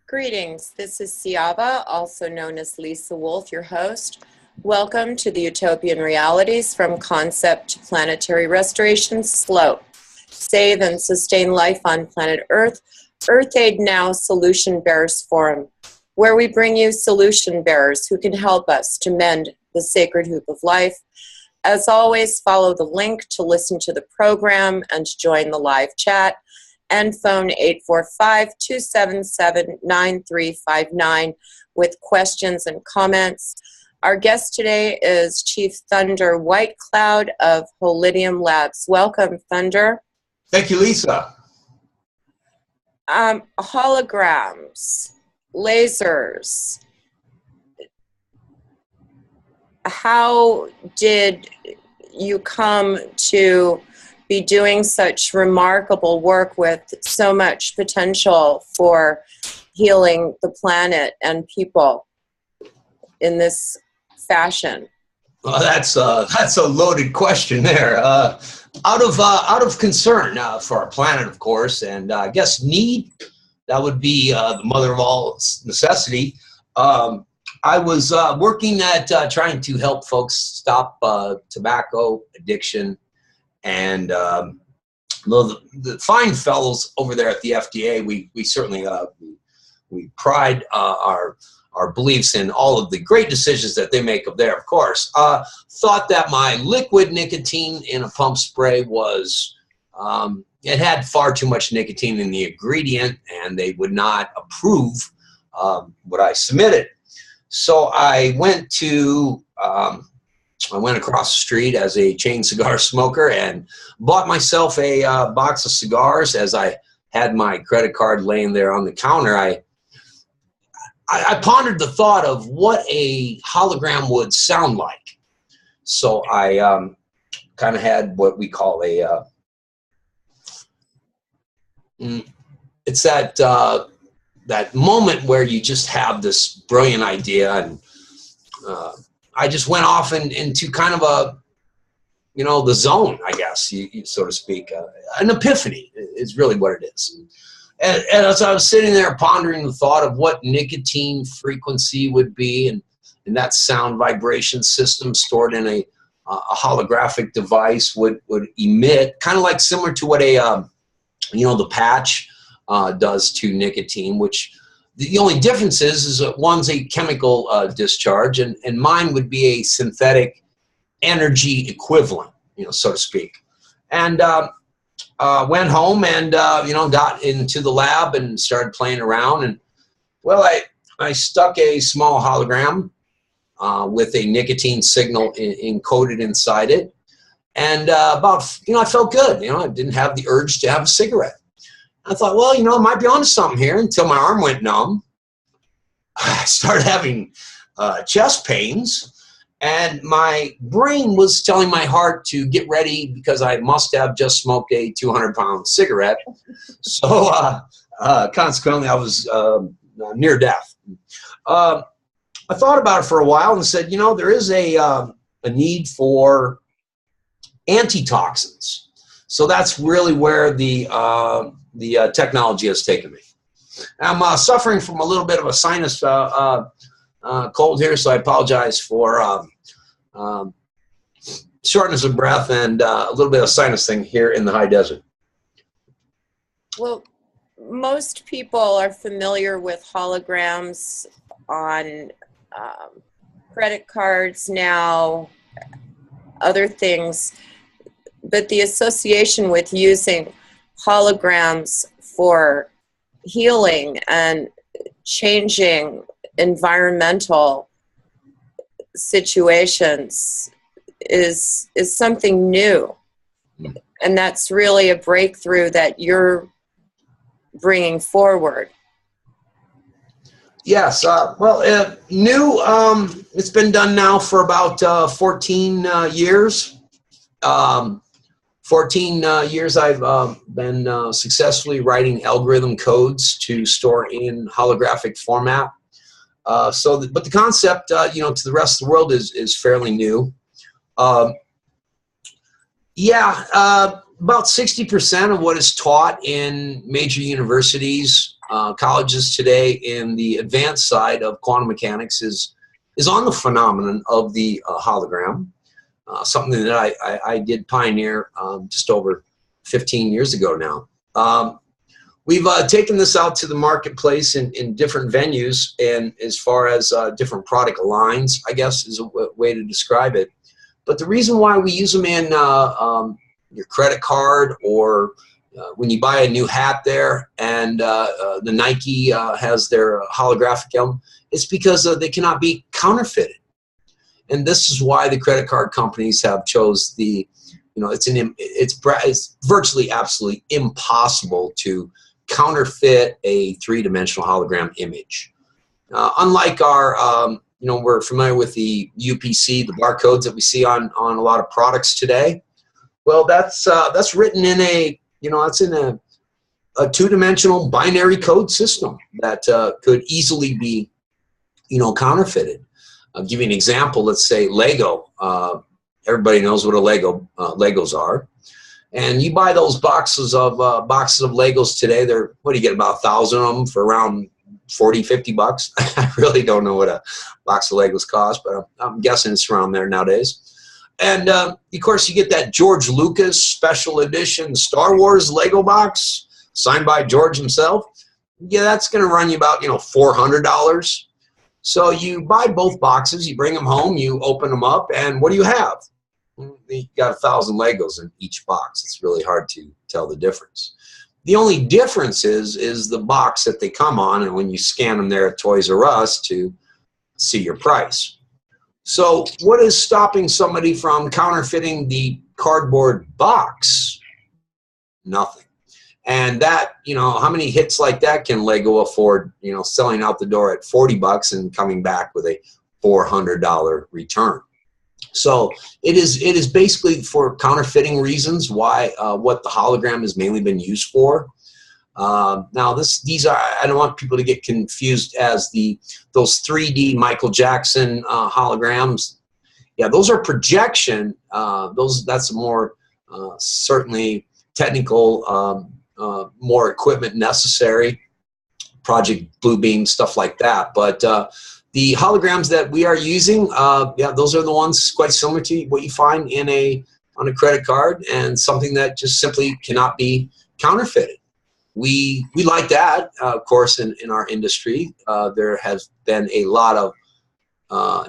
Greetings, this is Siava, also known as Lisa Wolf, your host. Welcome to the Utopian Realities from Concept to Planetary Restoration Slope. Save and sustain life on planet Earth, Earth Aid Now Solution Bearers Forum, where we bring you solution bearers who can help us to mend the sacred hoop of life. As always, follow the link to listen to the program and to join the live chat, and phone 845-277-9359 with questions and comments. Our guest today is Chief Thunder Whitecloud of Holidium Labs. Welcome, Thunder. Thank you, Lisa. Holograms, lasers. How did you come to be doing such remarkable work with so much potential for healing the planet and people in this fashion? Well, that's a loaded question there. Out of concern for our planet, of course, and I guess need. That would be the mother of all necessity. I was working at trying to help folks stop tobacco addiction. And the fine fellows over there at the FDA, we certainly we pride our beliefs in all of the great decisions that they make up there, of course. Thought that my liquid nicotine in a pump spray was, it had far too much nicotine in the ingredient, and they would not approve what I submitted. So I went across the street as a chain cigar smoker and bought myself a box of cigars. As I had my credit card laying there on the counter, I pondered the thought of what a hologram would sound like. So I kind of had what we call it's that moment where you just have this brilliant idea, and I just went off into kind of the zone, I guess, you so to speak. An epiphany is really what it is. And as I was sitting there pondering the thought of what nicotine frequency would be, and that sound vibration system stored in a holographic device would emit, kind of like similar to what the patch does to nicotine, which the only difference is that one's a chemical discharge, and mine would be a synthetic energy equivalent, so to speak. And went home and got into the lab and started playing around. And well, I stuck a small hologram with a nicotine signal encoded inside it, and I felt good. I didn't have the urge to have a cigarette. I thought, well, I might be onto something here, until my arm went numb. I started having chest pains, and my brain was telling my heart to get ready because I must have just smoked a 200-pound cigarette. So consequently, I was near death. I thought about it for a while and said, there is a need for antitoxins. So that's really where the technology has taken me. I'm suffering from a little bit of a sinus cold here, so I apologize for shortness of breath and a little bit of sinus thing here in the high desert. Well, most people are familiar with holograms on credit cards now, other things, but the association with using holograms for healing and changing environmental situations is something new. And that's really a breakthrough that you're bringing forward. Yes, new, it's been done now for about 14 years. 14 years I've been successfully writing algorithm codes to store in holographic format. But the concept, to the rest of the world is fairly new. About 60% of what is taught in major universities colleges today in the advanced side of quantum mechanics is on the phenomenon of the hologram, something that I did pioneer just over 15 years ago now. We've taken this out to the marketplace in different venues, and as far as different product lines, I guess is a way to describe it. But the reason why we use them in your credit card, or when you buy a new hat there, and the Nike has their holographic element, it's because they cannot be counterfeited. And this is why the credit card companies have chose the, it's virtually absolutely impossible to counterfeit a three-dimensional hologram image. Unlike our, we're familiar with the UPC, the barcodes that we see on a lot of products today. Well, that's written in a, it's in a two-dimensional binary code system that could easily be, counterfeited. I'll give you an example. Let's say Lego. Everybody knows what a Legos are. And you buy those boxes of Legos today. They're, what do you get, about 1,000 of them for around 40, 50 bucks. I really don't know what a box of Legos costs, but I'm guessing it's around there nowadays. And of course, you get that George Lucas special edition Star Wars Lego box signed by George himself. Yeah, that's going to run you about, $400. So you buy both boxes, you bring them home, you open them up, and what do you have? You got 1,000 Legos in each box. It's really hard to tell the difference. The only difference is the box that they come on, and when you scan them there at Toys R Us to see your price. So what is stopping somebody from counterfeiting the cardboard box? Nothing. And that, how many hits like that can Lego afford, selling out the door at 40 bucks and coming back with a $400 return? So it is basically for counterfeiting reasons why what the hologram has mainly been used for. Now these are, I don't want people to get confused as those 3D Michael Jackson holograms. Yeah, those are projection. That's a more certainly technical, more equipment necessary, Project Bluebeam, stuff like that. But the holograms that we are using, yeah, those are the ones quite similar to what you find on a credit card, and something that just simply cannot be counterfeited. We like that, of course, in our industry. There has been a lot of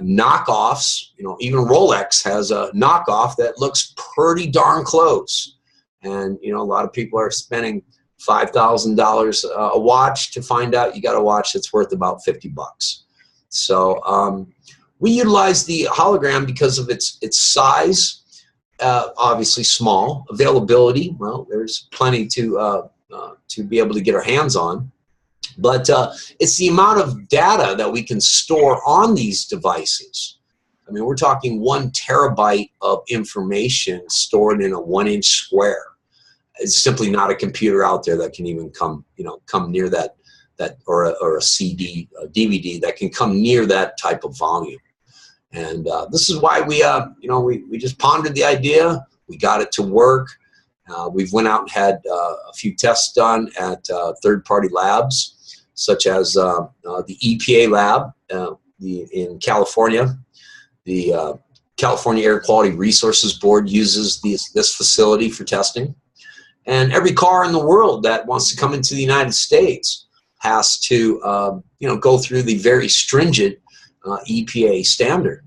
knockoffs. Even Rolex has a knockoff that looks pretty darn close. And, a lot of people are spending $5,000 a watch to find out you got a watch that's worth about 50 bucks. So we utilize the hologram because of its size, obviously small, availability. Well, there's plenty to be able to get our hands on. But it's the amount of data that we can store on these devices. I mean, we're talking 1 terabyte of information stored in a 1-inch square. It's simply not a computer out there that can even come near that or a CD, a DVD that can come near that type of volume. And this is why we just pondered the idea. We got it to work. We've went out and had a few tests done at third-party labs, such as the EPA lab in California. The California Air Quality Resources Board uses this facility for testing. And every car in the world that wants to come into the United States has to, go through the very stringent EPA standard.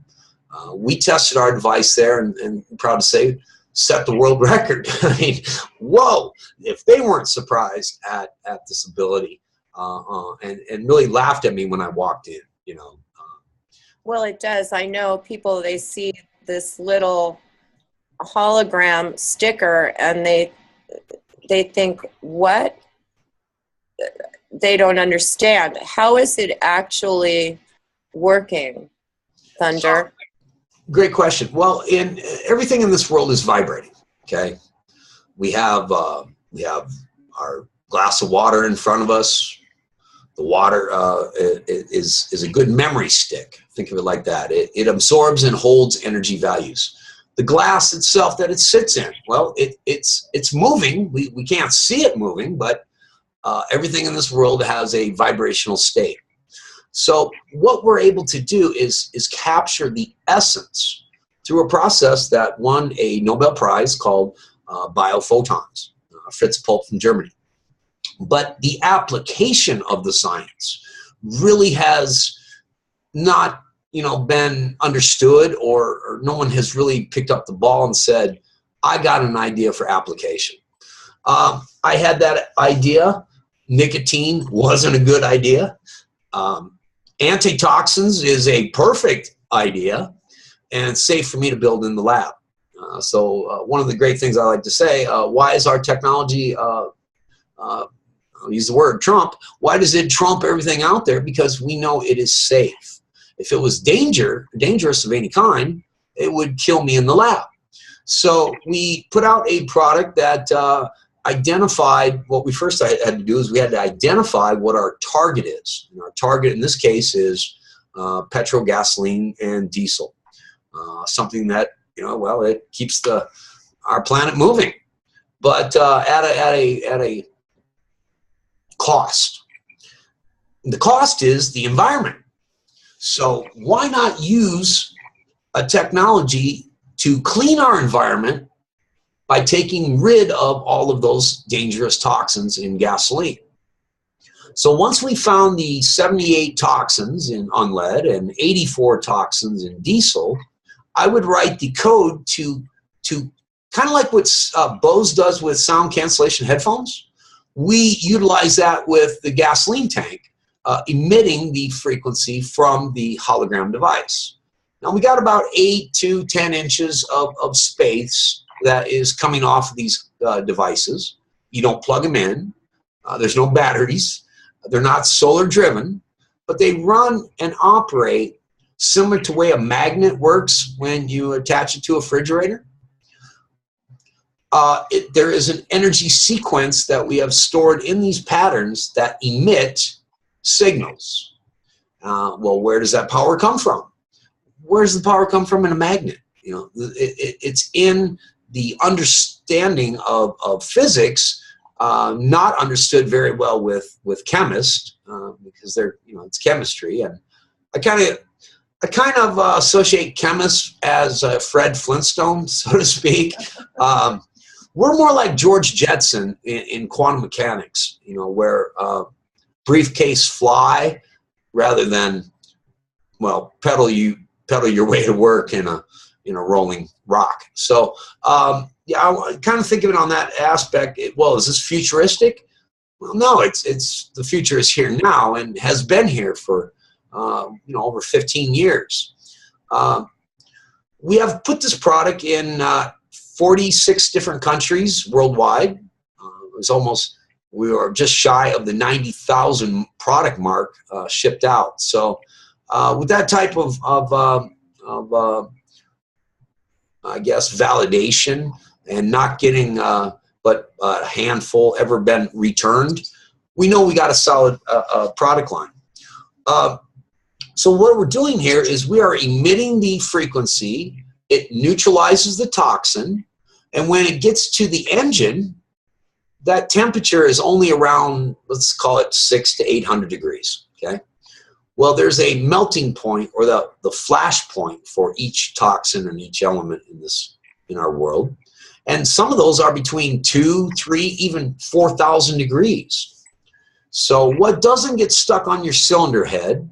We tested our device there, and I'm proud to say, set the world record. I mean, whoa! If they weren't surprised at this ability, and really laughed at me when I walked in, Well, it does. I know people, they see this little hologram sticker and they think, what? They don't understand. How is it actually working, Thunder? Great question. Well, everything in this world is vibrating. Okay, we have our glass of water in front of us. The water is a good memory stick. Think of it like that. It absorbs and holds energy values. The glass itself that it sits in, well, it's moving. We can't see it moving, but everything in this world has a vibrational state. So what we're able to do is capture the essence through a process that won a Nobel Prize called biophotons. Fritz Pulp from Germany. But the application of the science really has not, been understood, or no one has really picked up the ball and said, I got an idea for application. I had that idea. Nicotine wasn't a good idea. Antitoxins is a perfect idea, and it's safe for me to build in the lab. So one of the great things I like to say, why is our technology, I'll use the word Trump, why does it trump everything out there? Because we know it is safe. If it was dangerous of any kind, it would kill me in the lab. So we put out a product that identified, what we first had to do is we had to identify what our target is. And our target in this case is petrol, gasoline, and diesel. Something that, well, it keeps our planet moving, but at a cost. The cost is the environment. So why not use a technology to clean our environment by taking rid of all of those dangerous toxins in gasoline? So once we found the 78 toxins on lead and 84 toxins in diesel, I would write the code to kind of like what Bose does with sound cancellation headphones. We utilize that with the gasoline tank, emitting the frequency from the hologram device. Now we got about 8 to 10 inches of space that is coming off of these devices. You don't plug them in. There's no batteries. They're not solar driven, but they run and operate similar to the way a magnet works when you attach it to a refrigerator. There is an energy sequence that we have stored in these patterns that emit signals. Well, where does that power come from? Where does the power come from in a magnet? It's in the understanding of physics, not understood very well with chemists, because it's chemistry, and I kind of associate chemists as Fred Flintstone, so to speak. We're more like George Jetson in quantum mechanics, where briefcase fly rather than, well, pedal your way to work in a rolling rock. So yeah, I kind of think of it on that aspect. Well, is this futuristic? Well, no, it's the future is here now and has been here for over 15 years. We have put this product in 46 different countries worldwide. We are just shy of the 90,000 product mark shipped out. So with that type of I guess validation and not getting but a handful ever been returned, we know we got a solid product line. So what we're doing here is we are emitting the frequency. It neutralizes the toxin, and when it gets to the engine, that temperature is only around, let's call it 600 to 800 degrees. Okay. Well, there's a melting point, or the flash point, for each toxin and each element in our world, and some of those are between 2, 3, even 4,000 degrees. So what doesn't get stuck on your cylinder head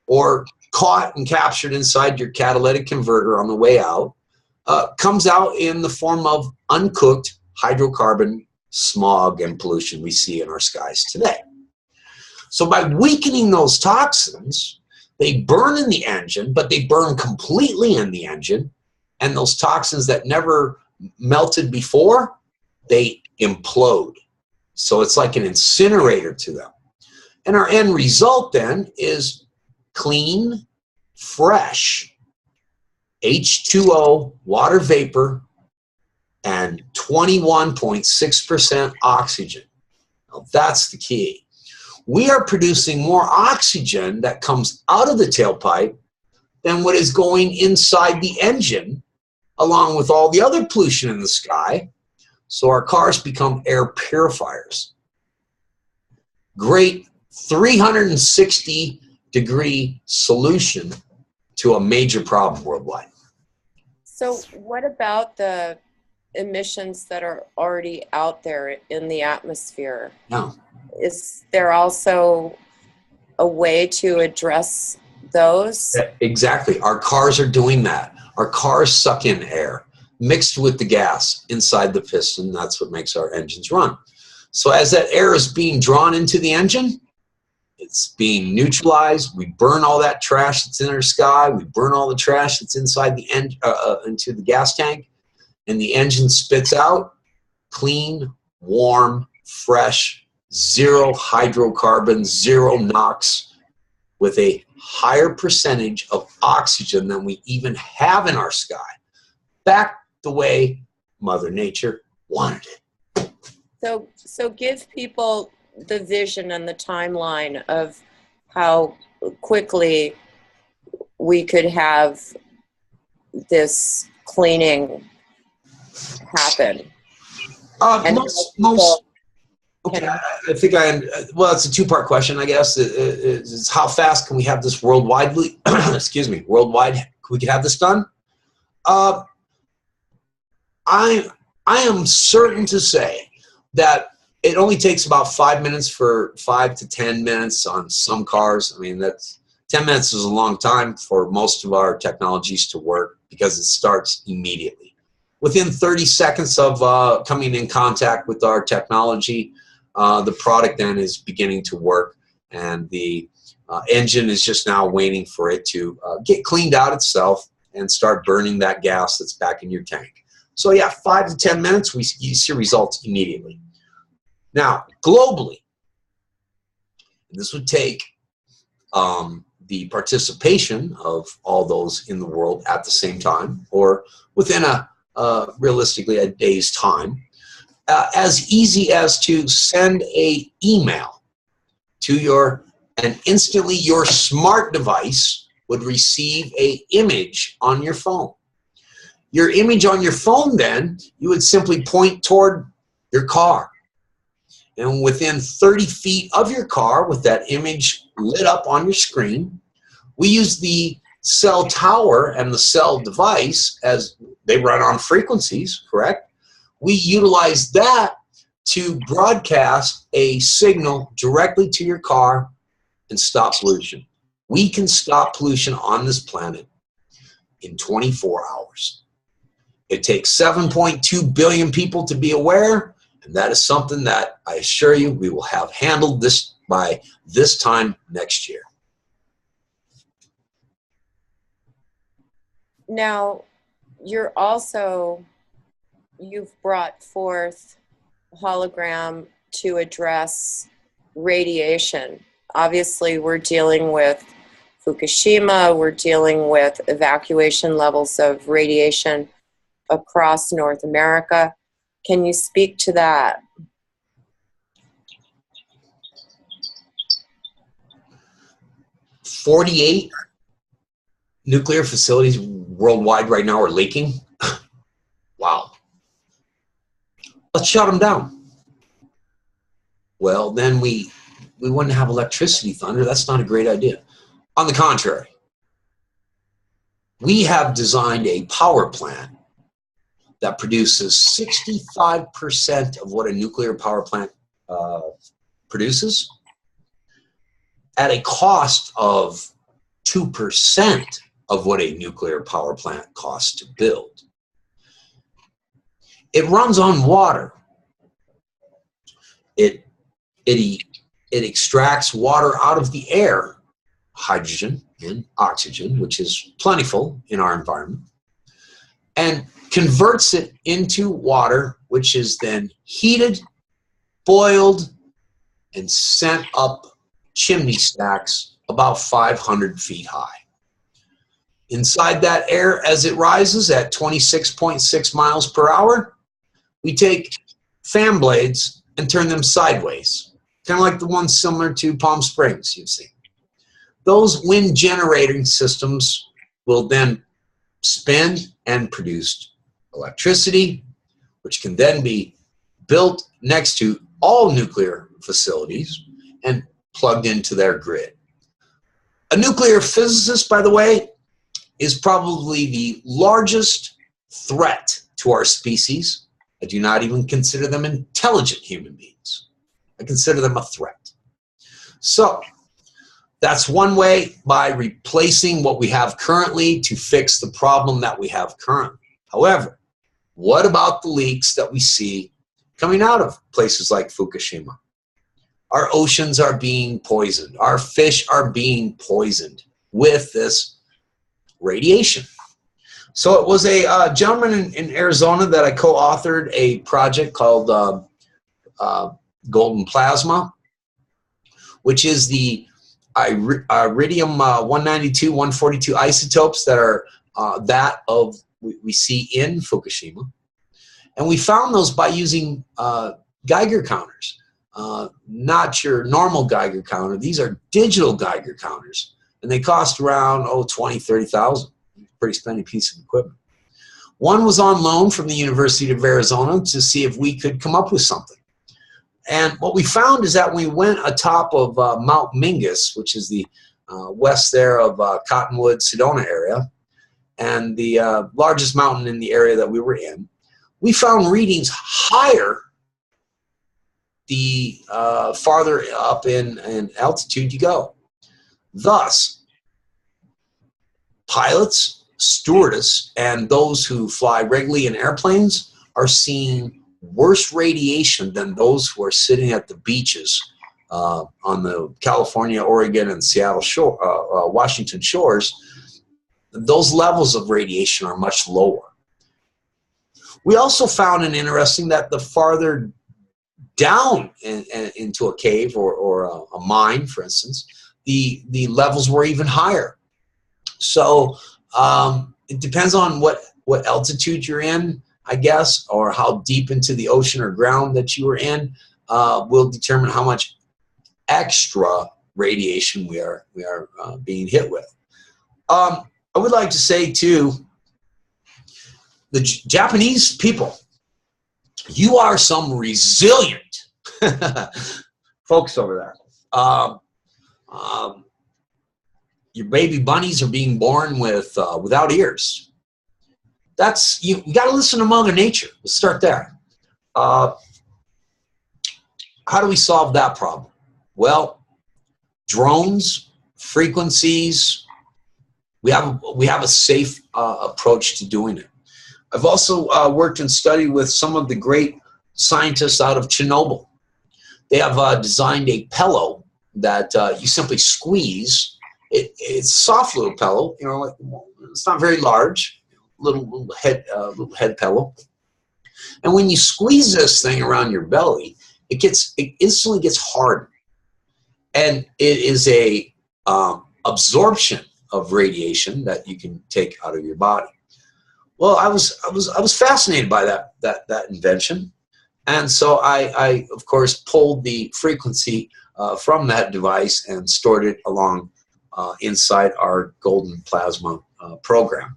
or caught and captured inside your catalytic converter on the way out comes out in the form of uncooked hydrocarbon smog and pollution we see in our skies today. So by weakening those toxins, they burn in the engine, but they burn completely in the engine, and those toxins that never melted before, they implode. So it's like an incinerator to them. And our end result then is clean, fresh H2O, water vapor, and 21.6% oxygen. Now that's the key. We are producing more oxygen that comes out of the tailpipe than what is going inside the engine, along with all the other pollution in the sky. So our cars become air purifiers. great 360-degree solution to a major problem worldwide. So what about the emissions that are already out there in the atmosphere? No. Is there also a way to address those? Exactly. Our cars are doing that. Our cars suck in air mixed with the gas inside the piston. That's what makes our engines run. So as that air is being drawn into the engine, it's being neutralized. We burn all that trash that's in our sky. We burn all the trash that's inside the into the gas tank, and the engine spits out clean, warm, fresh, zero hydrocarbons, zero NOx, with a higher percentage of oxygen than we even have in our sky. Back the way Mother Nature wanted it. So give people the vision and the timeline of how quickly we could have this cleaning happen. Okay, I think well, it's a two-part question, I guess. It's how fast can we have this worldwidely, excuse me, worldwide, we could have this done? I am certain to say that it only takes about 5 minutes for 5 to 10 minutes on some cars. I mean, 10 minutes is a long time for most of our technologies to work because it starts immediately. Within 30 seconds of coming in contact with our technology, the product then is beginning to work, and the engine is just now waiting for it to get cleaned out itself and start burning that gas that's back in your tank. So yeah, 5 to 10 minutes, you see results immediately. Now, globally, this would take the participation of all those in the world at the same time, or within realistically a day's time, as easy as to send an email to and instantly your smart device would receive an image on your phone. Your image on your phone, then, you would simply point toward your car. And within 30 feet of your car, with that image lit up on your screen, we use the cell tower and the cell device, as they run on frequencies, correct? We utilize that to broadcast a signal directly to your car and stop pollution. We can stop pollution on this planet in 24 hours. It takes 7.2 billion people to be aware, and that is something that I assure you we will have handled this by this time next year. Now, you've brought forth hologram to address radiation. Obviously, we're dealing with Fukushima, we're dealing with evacuation levels of radiation across North America. Can you speak to that? 48 nuclear facilities worldwide right now are leaking. Wow. Let's shut them down. Well, then we wouldn't have electricity, Thunder. That's not a great idea. On the contrary, we have designed a power plant that produces 65% of what a nuclear power plant produces at a cost of 2% of what a nuclear power plant costs to build. It runs on water. It extracts water out of the air, hydrogen and oxygen, which is plentiful in our environment, and converts it into water, which is then heated, boiled, and sent up chimney stacks about 500 feet high. Inside that air, as it rises at 26.6 miles per hour, we take fan blades and turn them sideways, kind of like the ones similar to Palm Springs you've seen. Those wind generating systems will then spin and produce electricity, which can then be built next to all nuclear facilities and plugged into their grid. A nuclear physicist, by the way, is probably the largest threat to our species. I do not even consider them intelligent human beings. I consider them a threat. So that's one way, by replacing what we have currently to fix the problem that we have currently. However, what about the leaks that we see coming out of places like Fukushima? Our oceans are being poisoned. Our fish are being poisoned with this radiation. So it was a gentleman in Arizona that I co-authored a project called Golden Plasma, which is the Iridium 192, 142 isotopes that are we see in Fukushima. And we found those by using Geiger counters. Not your normal Geiger counter. These are digital Geiger counters, and they cost around $20,000, $30,000. Pretty spendy piece of equipment. One was on loan from the University of Arizona to see if we could come up with something. And what we found is that when we went atop of Mount Mingus, which is the west there of Cottonwood, Sedona area, and the largest mountain in the area that we were in, we found readings higher the farther up in altitude you go. Thus, pilots, stewardess, and those who fly regularly in airplanes are seeing worse radiation than those who are sitting at the beaches on the California, Oregon, and Seattle shore, Washington shores. Those levels of radiation are much lower. We also found it interesting that the farther down into a cave or a mine, for instance, the levels were even higher. So it depends on what altitude you're in, I guess, or how deep into the ocean or ground that you are in, will determine how much extra radiation we are being hit with. I would like to say too, the Japanese people, you are some resilient folks over there. Your baby bunnies are being born with without ears. That's you got to listen to Mother Nature. Let's start there. How do we solve that problem? Well, drones, frequencies. We have a safe approach to doing it. I've also worked and studied with some of the great scientists out of Chernobyl. They have designed a pillow that you simply squeeze. It's a soft little pillow, like, it's not very large, little head pillow. And when you squeeze this thing around your belly, it instantly gets hard, and it is a absorption of radiation that you can take out of your body. Well, I was fascinated by that invention, and so I of course pulled the frequency from that device and stored it along inside our Golden Plasma program,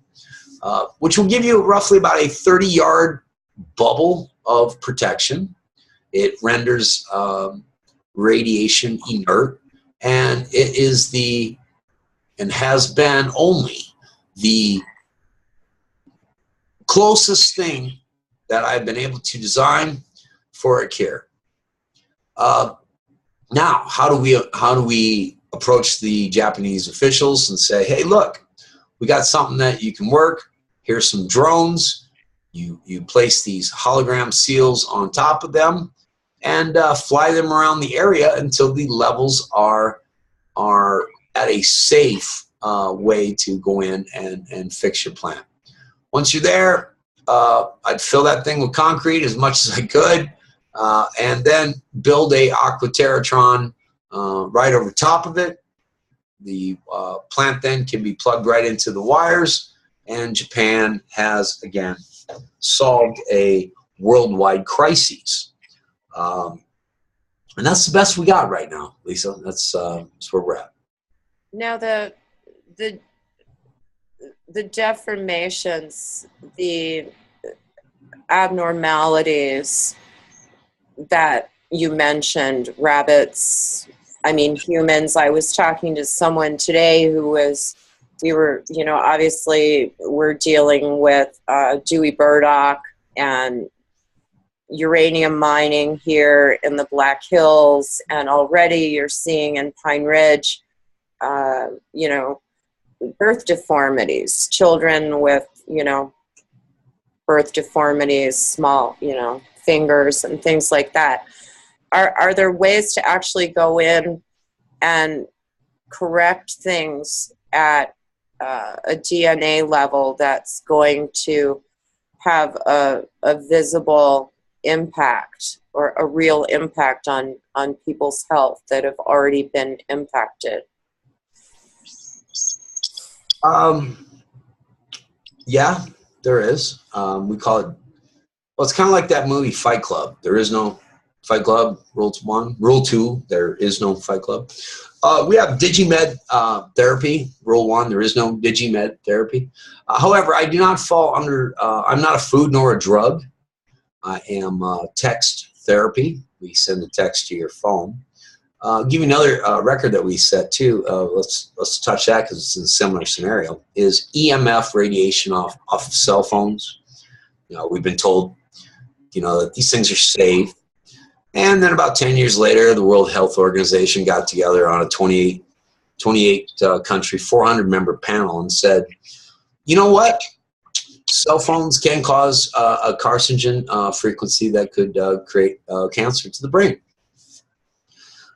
which will give you roughly about a 30-yard bubble of protection. It renders radiation inert, and it is and has been only the closest thing that I've been able to design for a cure. Now, how do we approach the Japanese officials and say, hey, look, we got something that you can work. Here's some drones. You place these hologram seals on top of them and fly them around the area until the levels are at a safe way to go in and fix your plant. Once you're there, I'd fill that thing with concrete as much as I could, and then build a aquaterratron right over top of it. The plant then can be plugged right into the wires, and Japan has, again, solved a worldwide crisis. And that's the best we got right now, Lisa. That's where we're at. Now, the deformations, the abnormalities that you mentioned, rabbits I mean, humans. I was talking to someone today we were, obviously we're dealing with Dewey Burdock and uranium mining here in the Black Hills, and already you're seeing in Pine Ridge, birth deformities, children with, birth deformities, small, fingers and things like that. Are there ways to actually go in and correct things at a DNA level that's going to have a visible impact, or a real impact on people's health that have already been impacted? Yeah, there is. We call it, well, it's kind of like that movie Fight Club. There is no Fight Club. Rule 1. Rule 2, there is no Fight Club. We have Digimed therapy. Rule 1, there is no Digimed therapy. However, I do not fall under, I'm not a food nor a drug. I am text therapy. We send a text to your phone. Give you another record that we set too. Let's touch that because it's in a similar scenario. Is EMF radiation off of cell phones. We've been told, that these things are safe. And then about 10 years later, the World Health Organization got together on a 28 country, 400 member panel and said, you know what? Cell phones can cause a carcinogen frequency that could create cancer to the brain.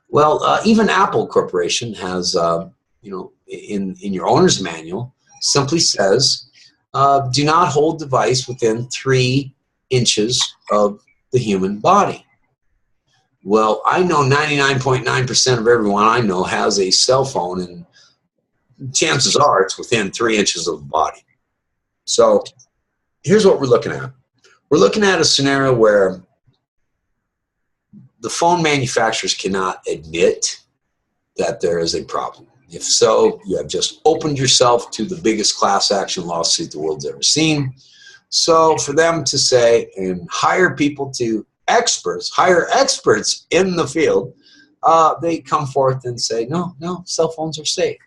Well, even Apple Corporation has, in your owner's manual, simply says, do not hold device within 3 inches of the human body. Well, I know 99.9% of everyone I know has a cell phone, and chances are it's within 3 inches of the body. So here's what we're looking at. We're looking at a scenario where the phone manufacturers cannot admit that there is a problem. If so, you have just opened yourself to the biggest class action lawsuit the world's ever seen. So for them to say and hire people to hire experts in the field, they come forth and say, no, cell phones are safe.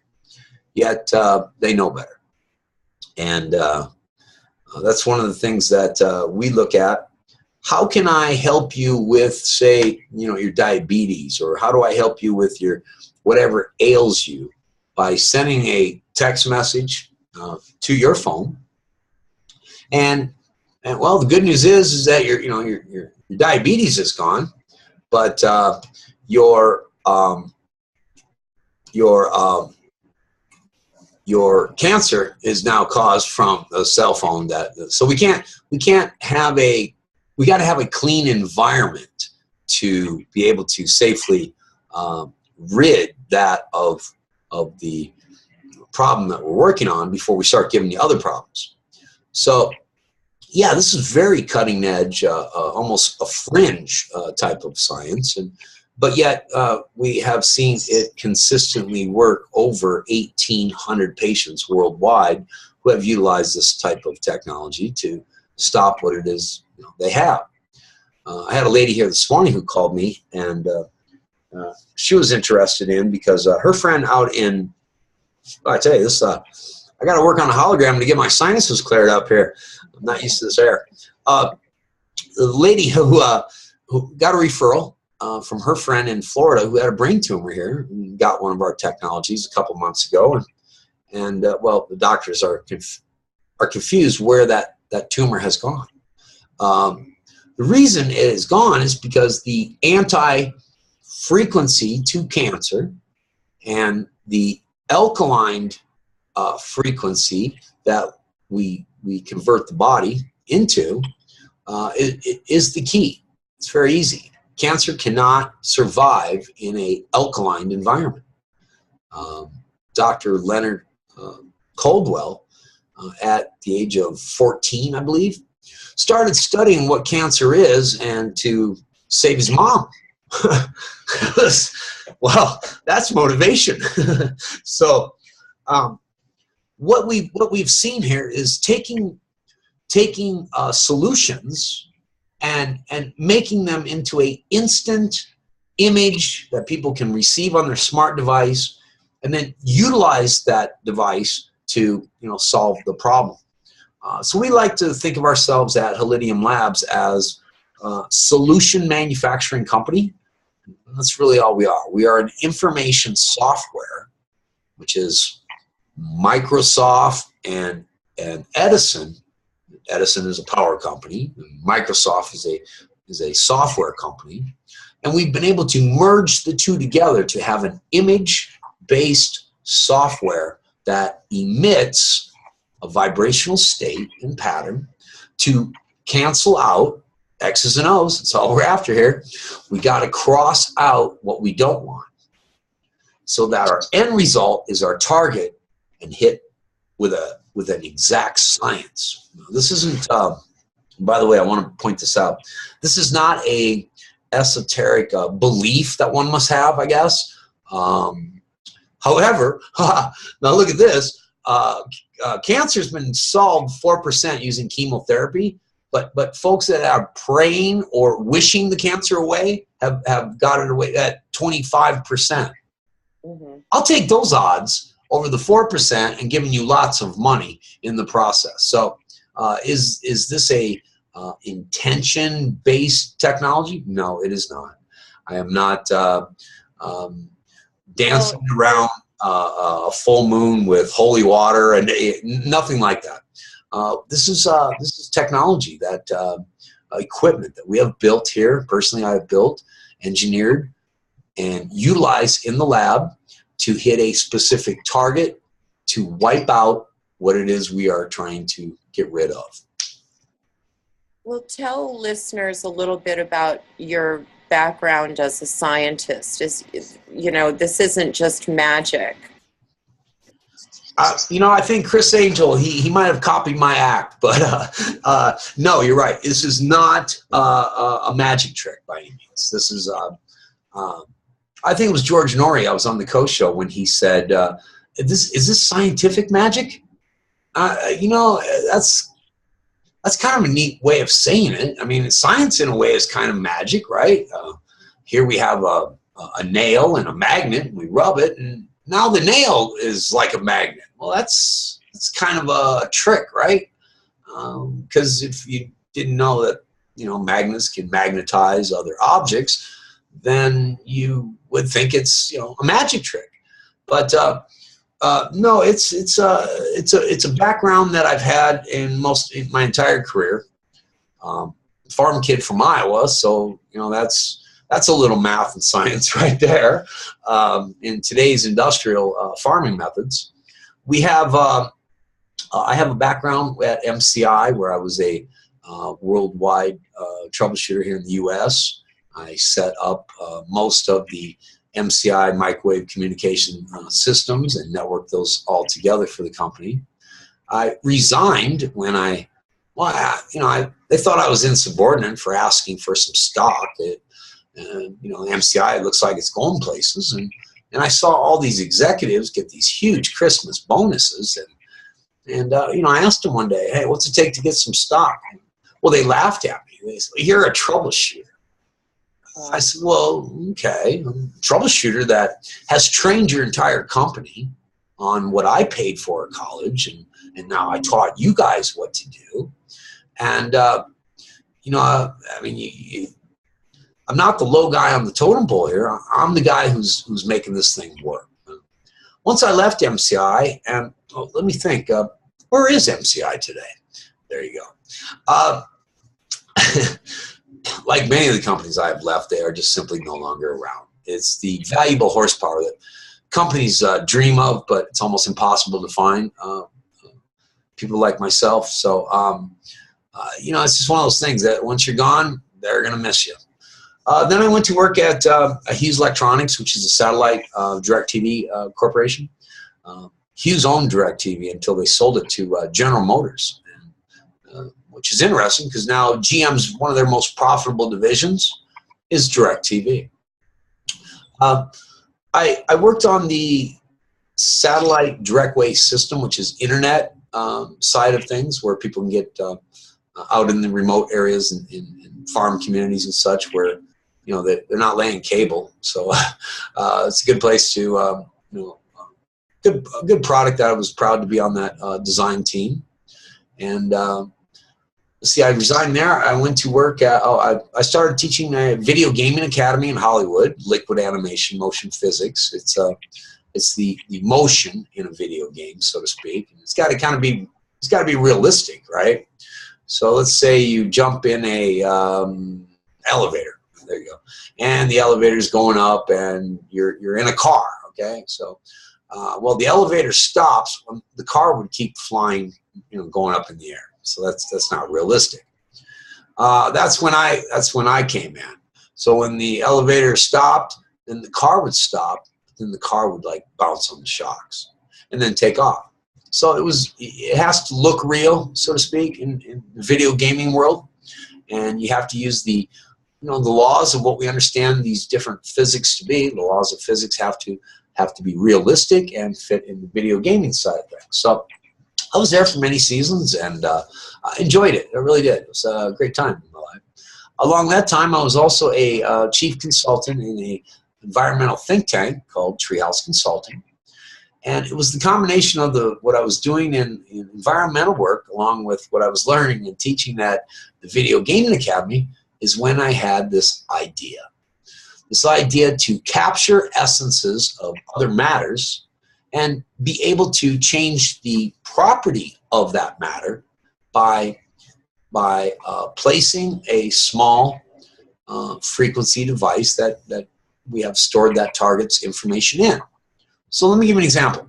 Yet they know better. And that's one of the things that we look at. How can I help you with, say, your diabetes, or how do I help you with your whatever ails you by sending a text message to your phone? And well, the good news is that your diabetes is gone, but your cancer is now caused from a cell phone. So we got to have a clean environment to be able to safely rid that of the problem that we're working on before we start giving you other problems. So yeah, this is very cutting edge, almost a fringe type of science, but yet we have seen it consistently work over 1,800 patients worldwide who have utilized this type of technology to stop what it is they have. I had a lady here this morning who called me, and she was interested in, because her friend out in, I tell you this, I got to work on a hologram to get my sinuses cleared up here. I'm not used to this air. The lady who got a referral from her friend in Florida who had a brain tumor here, and got one of our technologies a couple months ago, and well, the doctors are confused where that tumor has gone. The reason it is gone is because the anti-frequency to cancer and the alkaline frequency that we convert the body into is the key. It's very easy. Cancer cannot survive in an alkaline environment. Dr. Leonard Coldwell, at the age of 14, I believe, started studying what cancer is, and to save his mom. Well, that's motivation. So what we've seen here is taking solutions and making them into a instant image that people can receive on their smart device and then utilize that device to, solve the problem. So we like to think of ourselves at Holidium Labs as a solution manufacturing company. That's really all we are. We are an information software, which is Microsoft and Edison. Edison is a power company. Microsoft is a software company. And we've been able to merge the two together to have an image-based software that emits a vibrational state and pattern to cancel out X's and O's. That's all we're after here. We got to cross out what we don't want so that our end result is our target and hit with an exact science. This isn't, by the way, I want to point this out. This is not a esoteric belief that one must have, I guess. However, now look at this. Cancer's been solved 4% using chemotherapy, but folks that are praying or wishing the cancer away have got it away at 25%. Mm-hmm. I'll take those odds over the 4% and giving you lots of money in the process. So is this a intention-based technology? No, it is not. I am not dancing around a full moon with holy water and nothing like that. This is technology, that equipment that we have built here. Personally, I have built, engineered, and utilized in the lab to hit a specific target to wipe out what it is we are trying to get rid of. Well, tell listeners a little bit about your background as a scientist. This isn't just magic. I think Chris Angel, he might have copied my act, but no, you're right. This is not a magic trick by any means. This is, I think it was George Norrie. I was on the Coast Show when he said, is this scientific magic? That's kind of a neat way of saying it. I mean, science in a way is kind of magic, right? Here we have a nail and a magnet, and we rub it, and now the nail is like a magnet. Well, that's kind of a trick, right? Because if you didn't know that, magnets can magnetize other objects, then you would think it's, a magic trick. But no, it's a background that I've had in my entire career. Farm kid from Iowa, so that's a little math and science right there. In today's industrial farming methods, we have I have a background at MCI where I was a worldwide troubleshooter here in the U.S. I set up most of the MCI microwave communication systems and networked those all together for the company. I resigned when they thought I was insubordinate for asking for some stock. MCI looks like it's going places, and I saw all these executives get these huge Christmas bonuses, and I asked them one day, hey, what's it take to get some stock? Well, they laughed at me. They said, you're a troubleshooter. I said, well, okay, I'm a troubleshooter that has trained your entire company on what I paid for at college, and now I taught you guys what to do. And, I'm not the low guy on the totem pole here. I'm the guy who's making this thing work. Once I left MCI, and let me think, where is MCI today? There you go. Like many of the companies I've left, they are just simply no longer around. It's the valuable horsepower that companies dream of, but it's almost impossible to find. People like myself. So, it's just one of those things that once you're gone, they're going to miss you. Then I went to work at Hughes Electronics, which is a satellite DirecTV corporation. Hughes owned DirecTV until they sold it to General Motors, which is interesting because now GM's one of their most profitable divisions is DirecTV. I worked on the satellite direct-way system, which is internet side of things, where people can get out in the remote areas and in farm communities and such, where you know, they're not laying cable. So it's a good place to, you know, a good product that I was proud to be on that design team. And let's see, I resigned there. I went to work at, I started teaching a video gaming academy in Hollywood, liquid animation, motion physics. It's the motion in a video game, so to speak. And it's got to be realistic, right? So let's say you jump in a elevator. There you go. And the elevator's going up, and you're in a car. Okay, so well, the elevator stops. The car would keep flying, you know, going up in the air. So that's not realistic. That's when I came in. So when the elevator stopped, then the car would stop. Then the car would like bounce on the shocks and then take off. So it has to look real, so to speak, in the video gaming world, and you have to use the laws of what we understand these different physics to be. The laws of physics have to be realistic and fit in the video gaming side of things. So I was there for many seasons, and I enjoyed it. I really did. It was a great time in my life. Along that time, I was also a chief consultant in a environmental think tank called Treehouse Consulting. And it was the combination of what I was doing in environmental work along with what I was learning and teaching at the Video Gaming Academy is when I had this idea. This idea to capture essences of other matters and be able to change the property of that matter by placing a small frequency device that we have stored that target's information in. So let me give you an example.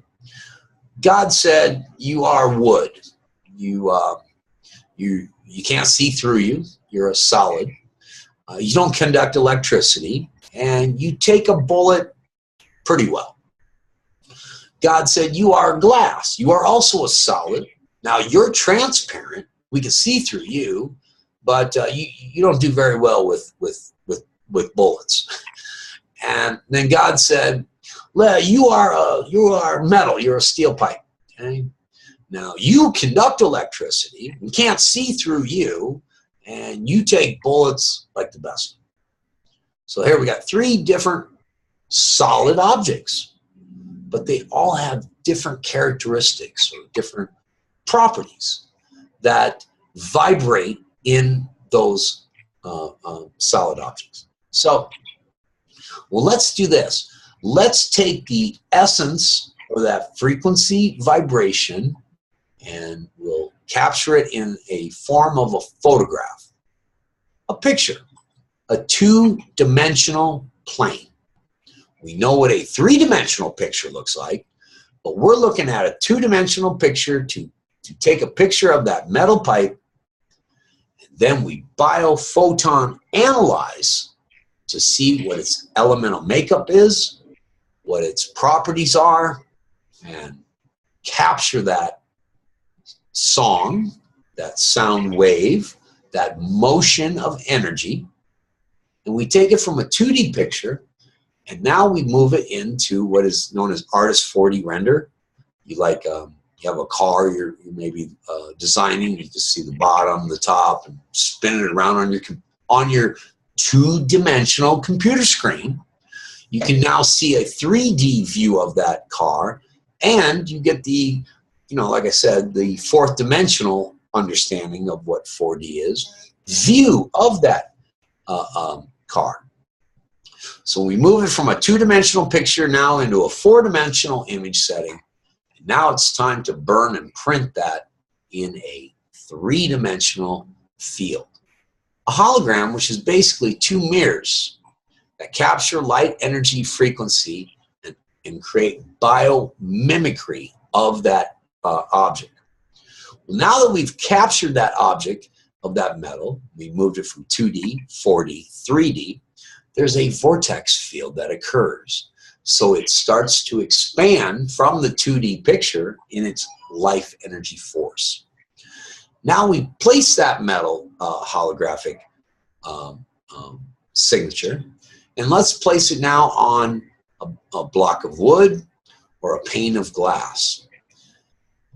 God said, "You are wood. You can't see through you. You're a solid. You don't conduct electricity, and you take a bullet pretty well." God said, "You are glass. You are also a solid. Now you're transparent. We can see through you, but you don't do very well with bullets." And then God said, you are metal. You're a steel pipe. Okay? Now you conduct electricity. We can't see through you, and you take bullets like the best. So here we got 3 different solid objects, but they all have different characteristics or different properties that vibrate in those solid objects. So, well, let's do this. Let's take the essence or that frequency vibration and we'll capture it in a form of a photograph, a picture, a 2-dimensional plane. We know what a 3-dimensional picture looks like, but we're looking at a 2-dimensional picture to take a picture of that metal pipe, and then we biophoton analyze to see what its elemental makeup is, what its properties are, and capture that song, that sound wave, that motion of energy, and we take it from a 2D picture, and now we move it into what is known as artist 4D render. You have a car you're maybe designing. You just see the bottom, the top, and spin it around on your 2-dimensional computer screen. You can now see a 3D view of that car, and you get the, like I said, the 4th dimensional understanding of what 4D is, view of that car. So we move it from a 2-dimensional picture now into a 4-dimensional image setting. And now it's time to burn and print that in a 3-dimensional field. A hologram, which is basically 2 mirrors that capture light, energy, frequency, and create biomimicry of that object. Well, now that we've captured that object of that metal, we moved it from 2D, 4D, 3D, there's a vortex field that occurs. So it starts to expand from the 2D picture in its life energy force. Now we place that metal holographic signature, and let's place it now on a block of wood or a pane of glass.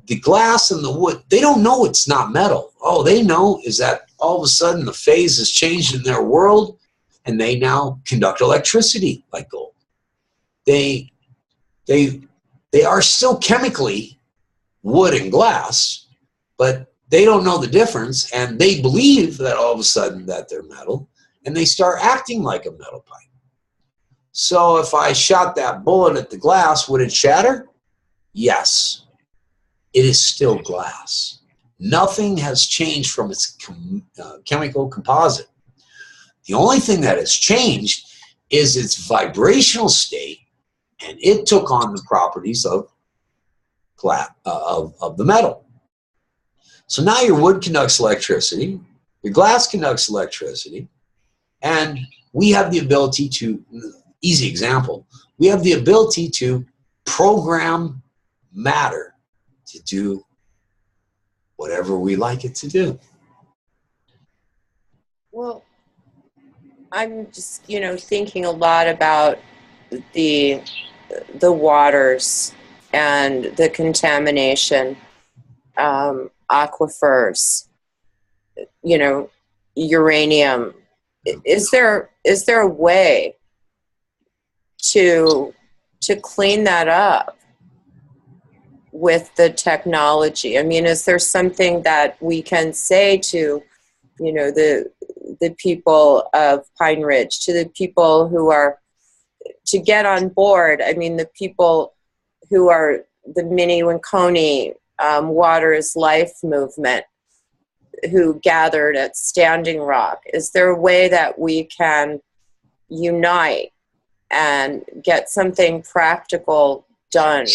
The glass and the wood, they don't know it's not metal. All they know is that all of a sudden the phase has changed in their world, and they now conduct electricity like gold. They are still chemically wood and glass, but they don't know the difference, and they believe that all of a sudden that they're metal, and they start acting like a metal pipe. So if I shot that bullet at the glass, would it shatter? Yes. It is still glass. Nothing has changed from its chemical composite. The only thing that has changed is its vibrational state, and it took on the properties of the metal. So now your wood conducts electricity, your glass conducts electricity, and we have the ability to, easy example, we have the ability to program matter to do whatever we like it to do. Well, I'm just, thinking a lot about the waters and the contamination, aquifers, uranium. Is there a way to clean that up with the technology? I mean, is there something that we can say to, the people of Pine Ridge, to the people who are, to get on board? I mean, the people who are the Mini Winconi Water is Life movement, who gathered at Standing Rock. Is there a way that we can unite and get something practical done?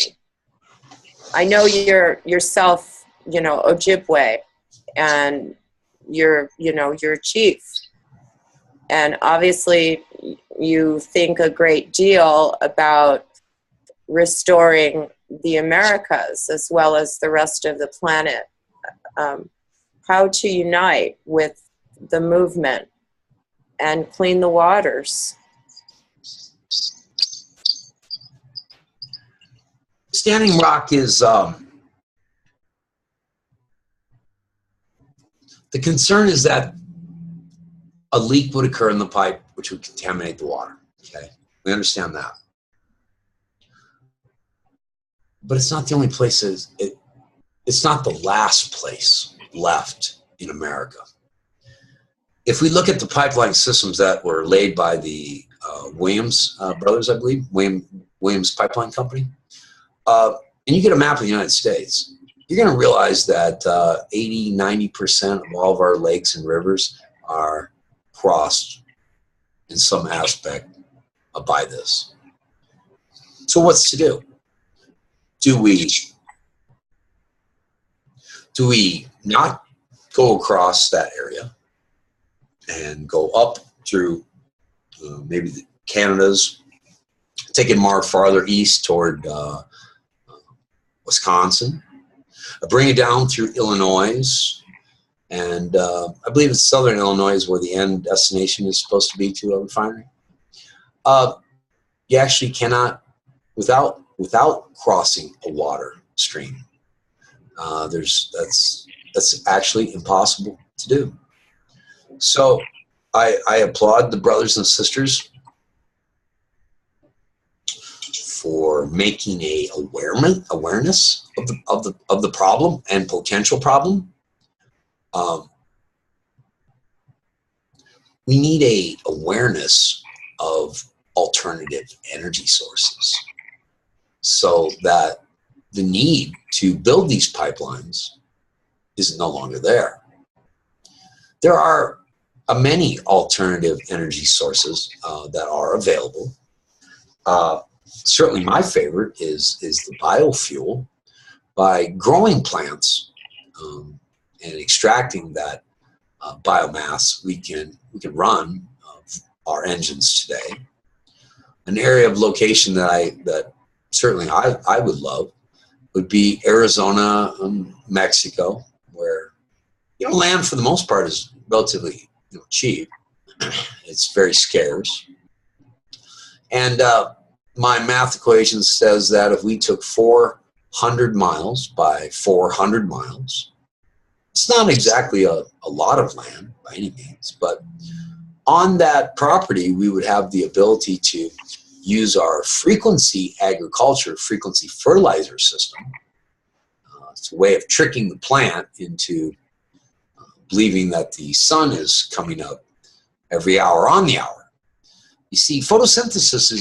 I know you're yourself, Ojibwe, and you're a chief, and obviously you think a great deal about restoring the Americas as well as the rest of the planet. How to unite with the movement and clean the waters? Standing Rock is, the concern is that a leak would occur in the pipe, which would contaminate the water. Okay, we understand that. But it's not the only place, it's not the last place left in America. If we look at the pipeline systems that were laid by the Williams brothers, I believe, Williams Pipeline Company, and you get a map of the United States, you're going to realize that 80–90% of all of our lakes and rivers are crossed in some aspect by this. So what's to do? Do we not go across that area and go up through maybe Canada's, take it more farther east toward Wisconsin, bring it down through Illinois, and I believe it's southern Illinois is where the end destination is supposed to be to a refinery. You actually cannot, without crossing a water stream, that's actually impossible to do. So I applaud the brothers and sisters for making a awareness of the problem and potential problem. We need a awareness of alternative energy sources so that the need to build these pipelines is no longer there. There are many alternative energy sources that are available. Certainly my favorite is the biofuel. By growing plants and extracting that biomass, we can run our engines today. An area of location that certainly I would love would be Arizona, Mexico, where land for the most part is relatively cheap. It's very scarce, and my math equation says that if we took 400 miles by 400 miles, it's not exactly a lot of land by any means, but on that property, we would have the ability to use our frequency agriculture, frequency fertilizer system. It's a way of tricking the plant into believing that the sun is coming up every hour on the hour. You see, photosynthesis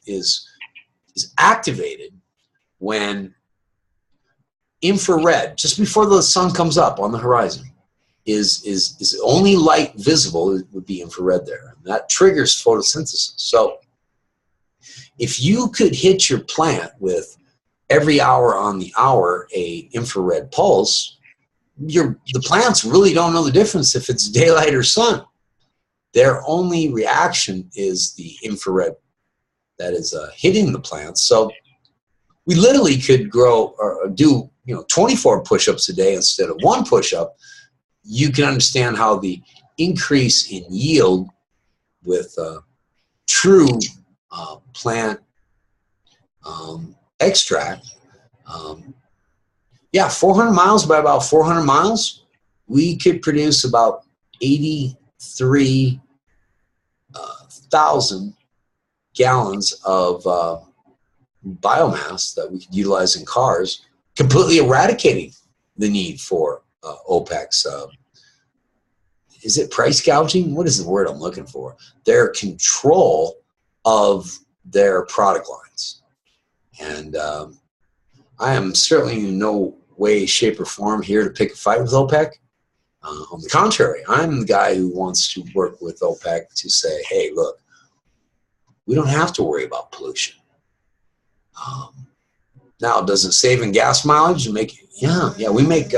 is activated when infrared, just before the sun comes up on the horizon, is only light visible. It would be infrared there. And that triggers photosynthesis. So if you could hit your plant with every hour on the hour a infrared pulse, the plants really don't know the difference if it's daylight or sun. Their only reaction is the infrared that is hitting the plants. So we literally could grow or do 24 push-ups a day instead of 1 push-up. You can understand how the increase in yield with true plant extract, 400 miles by about 400 miles, we could produce about 83,000 gallons of biomass that we could utilize in cars, completely eradicating the need for OPEC's, is it price gouging? What is the word I'm looking for? Their control of their product lines. And I am certainly in no way, shape, or form here to pick a fight with OPEC. On the contrary, I'm the guy who wants to work with OPEC to say, hey, look, we don't have to worry about pollution. Now, does it save in gas mileage? Yeah, we make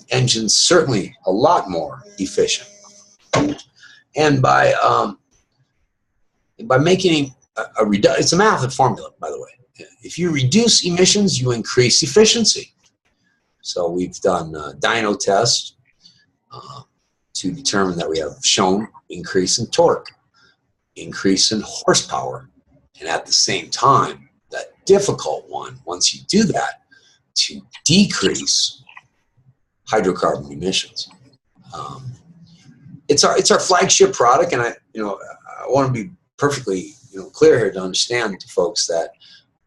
engines certainly a lot more efficient. And by making it's a math formula, by the way. If you reduce emissions, you increase efficiency. So we've done dyno tests to determine that we have shown increase in torque, increase in horsepower, and at the same time, that difficult one, once you do that, to decrease hydrocarbon emissions. It's our flagship product, and I want to be perfectly clear here to understand to folks that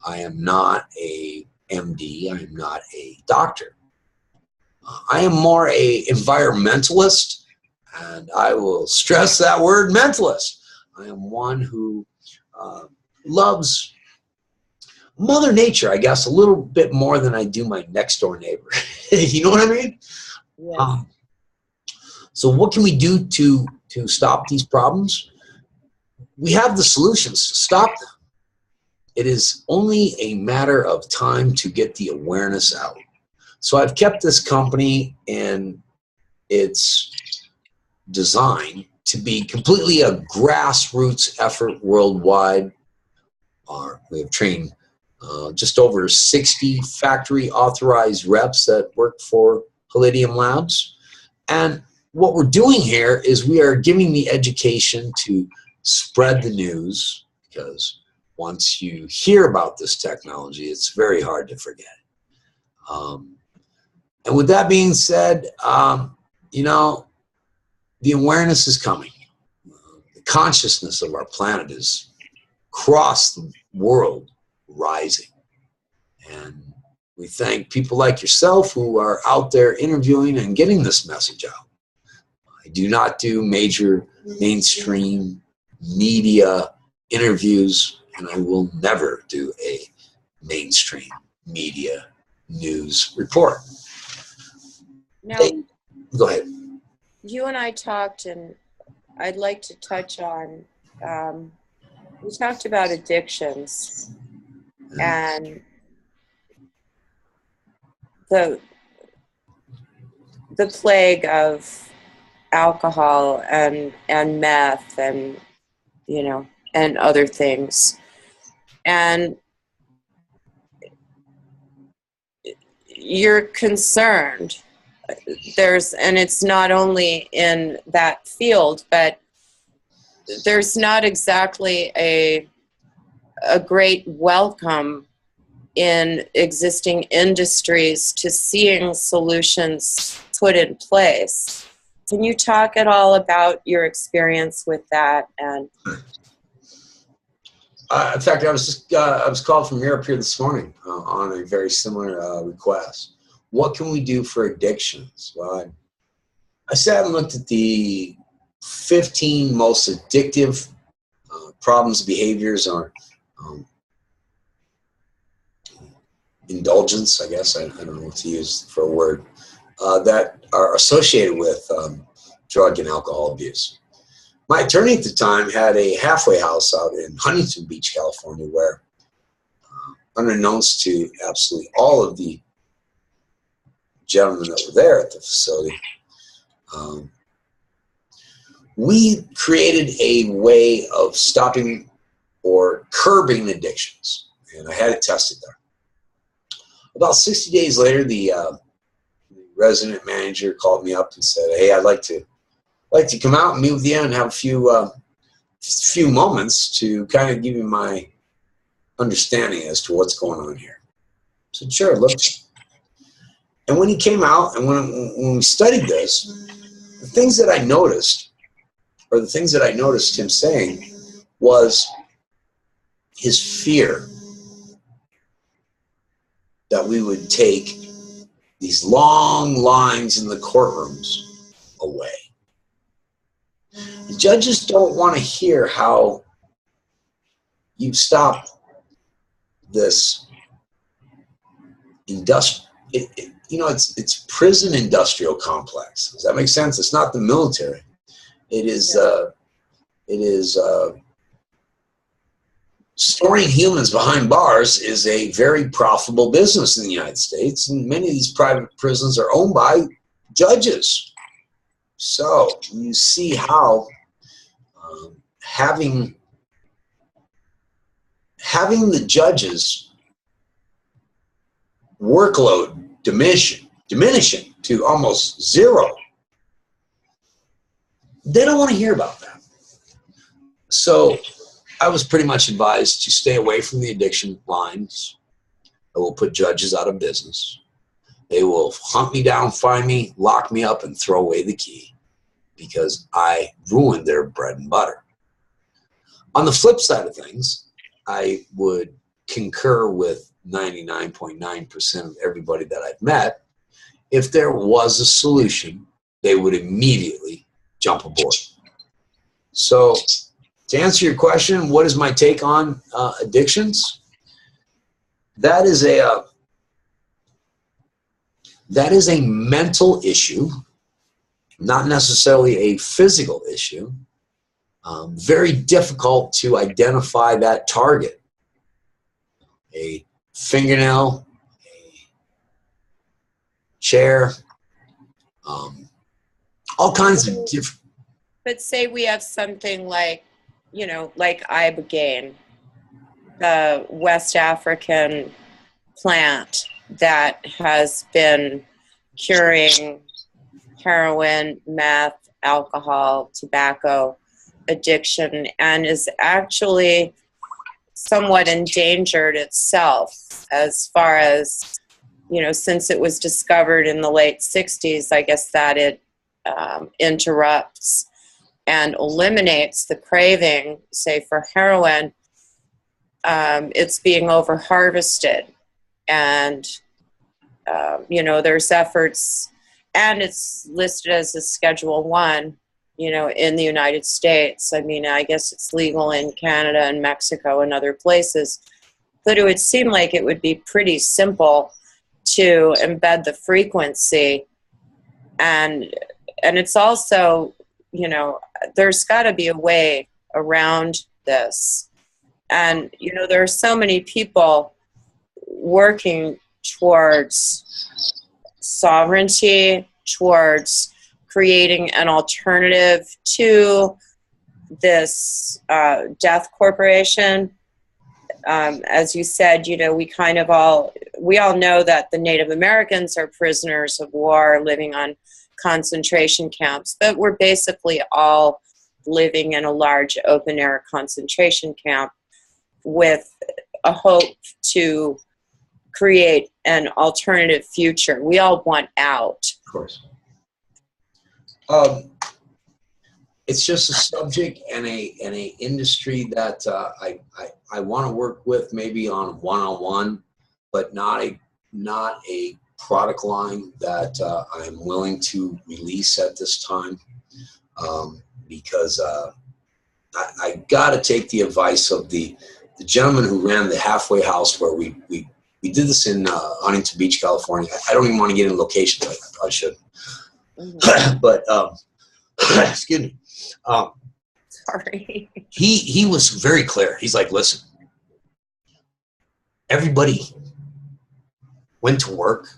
I am not a MD. I am not a doctor. I am more a environmentalist, and I will stress that word, mentalist. I am one who loves Mother Nature, I guess, a little bit more than I do my next door neighbor. You know what I mean? Yeah. So what can we do to stop these problems? We have the solutions to stop them. It is only a matter of time to get the awareness out. So I've kept this company in its design to be completely a grassroots effort worldwide. We have trained just over 60 factory authorized reps that work for Holidium Labs. And what we're doing here is we are giving the education to spread the news, because once you hear about this technology, it's very hard to forget. And with that being said, the awareness is coming. The consciousness of our planet is across the world rising. And we thank people like yourself who are out there interviewing and getting this message out. I do not do major mainstream media interviews, and I will never do a mainstream media news report. Now, go ahead. You and I talked, and I'd like to touch on, we talked about addictions and the plague of alcohol and meth and and other things. And you're concerned. And it's not only in that field, but there's not exactly a great welcome in existing industries to seeing solutions put in place. Can you talk at all about your experience with that? And in fact, I was called from Europe here this morning on a very similar request. What can we do for addictions? Well, I sat and looked at the 15 most addictive problems, behaviors, or indulgence, I guess. I don't know what to use for a word, that are associated with drug and alcohol abuse. My attorney at the time had a halfway house out in Huntington Beach, California, where, unbeknownst to absolutely all of the gentlemen that were there at the facility, we created a way of stopping or curbing addictions, and I had it tested there. About 60 days later, the resident manager called me up and said, "Hey, I'd like to come out and meet with you and have a few moments to kind of give you my understanding as to what's going on here." I said, "Sure, look." And when he came out and when we studied this, the things that I noticed, or the things that I noticed him saying, was his fear that we would take these long lines in the courtrooms away. The judges don't want to hear how you stop this it's prison industrial complex. Does that make sense? It's not the military. It is storing humans behind bars is a very profitable business in the United States, and many of these private prisons are owned by judges. So you see how having the judges' workload diminishing to almost zero, they don't want to hear about that. So I was pretty much advised to stay away from the addiction lines. It will put judges out of business. They will hunt me down, find me, lock me up, and throw away the key because I ruined their bread and butter. On the flip side of things, I would concur with 99.9% of everybody that I've met. If there was a solution, they would immediately jump aboard. So to answer your question, what is my take on addictions? That is a mental issue, not necessarily a physical issue. Very difficult to identify that target. A fingernail, a chair, all kinds of different. but say we have something like, like Ibogaine, the West African plant that has been curing heroin, meth, alcohol, tobacco addiction, and is actually somewhat endangered itself as far as, since it was discovered in the late 60s, I guess that it interrupts and eliminates the craving, say, for heroin. It's being over-harvested. And, there's efforts, and it's listed as a Schedule I, in the United States. I mean, I guess it's legal in Canada and Mexico and other places. But it would seem like it would be pretty simple to embed the frequency. And it's also, there's got to be a way around this. And, there are so many people working towards sovereignty, towards creating an alternative to this death corporation. As you said, we all know that the Native Americans are prisoners of war living on concentration camps, but we're basically all living in a large open-air concentration camp with a hope to create an alternative future. We all want out. Of course. Um, it's just a subject and a industry that I want to work with, maybe on one-on-one, but not a product line that I'm willing to release at this time, because I got to take the advice of the gentleman who ran the halfway house where we did this in Huntington Beach, California. I don't even want to get into locations. I probably should. Mm-hmm. But excuse me. Sorry. He was very clear. He's like, listen, everybody went to work,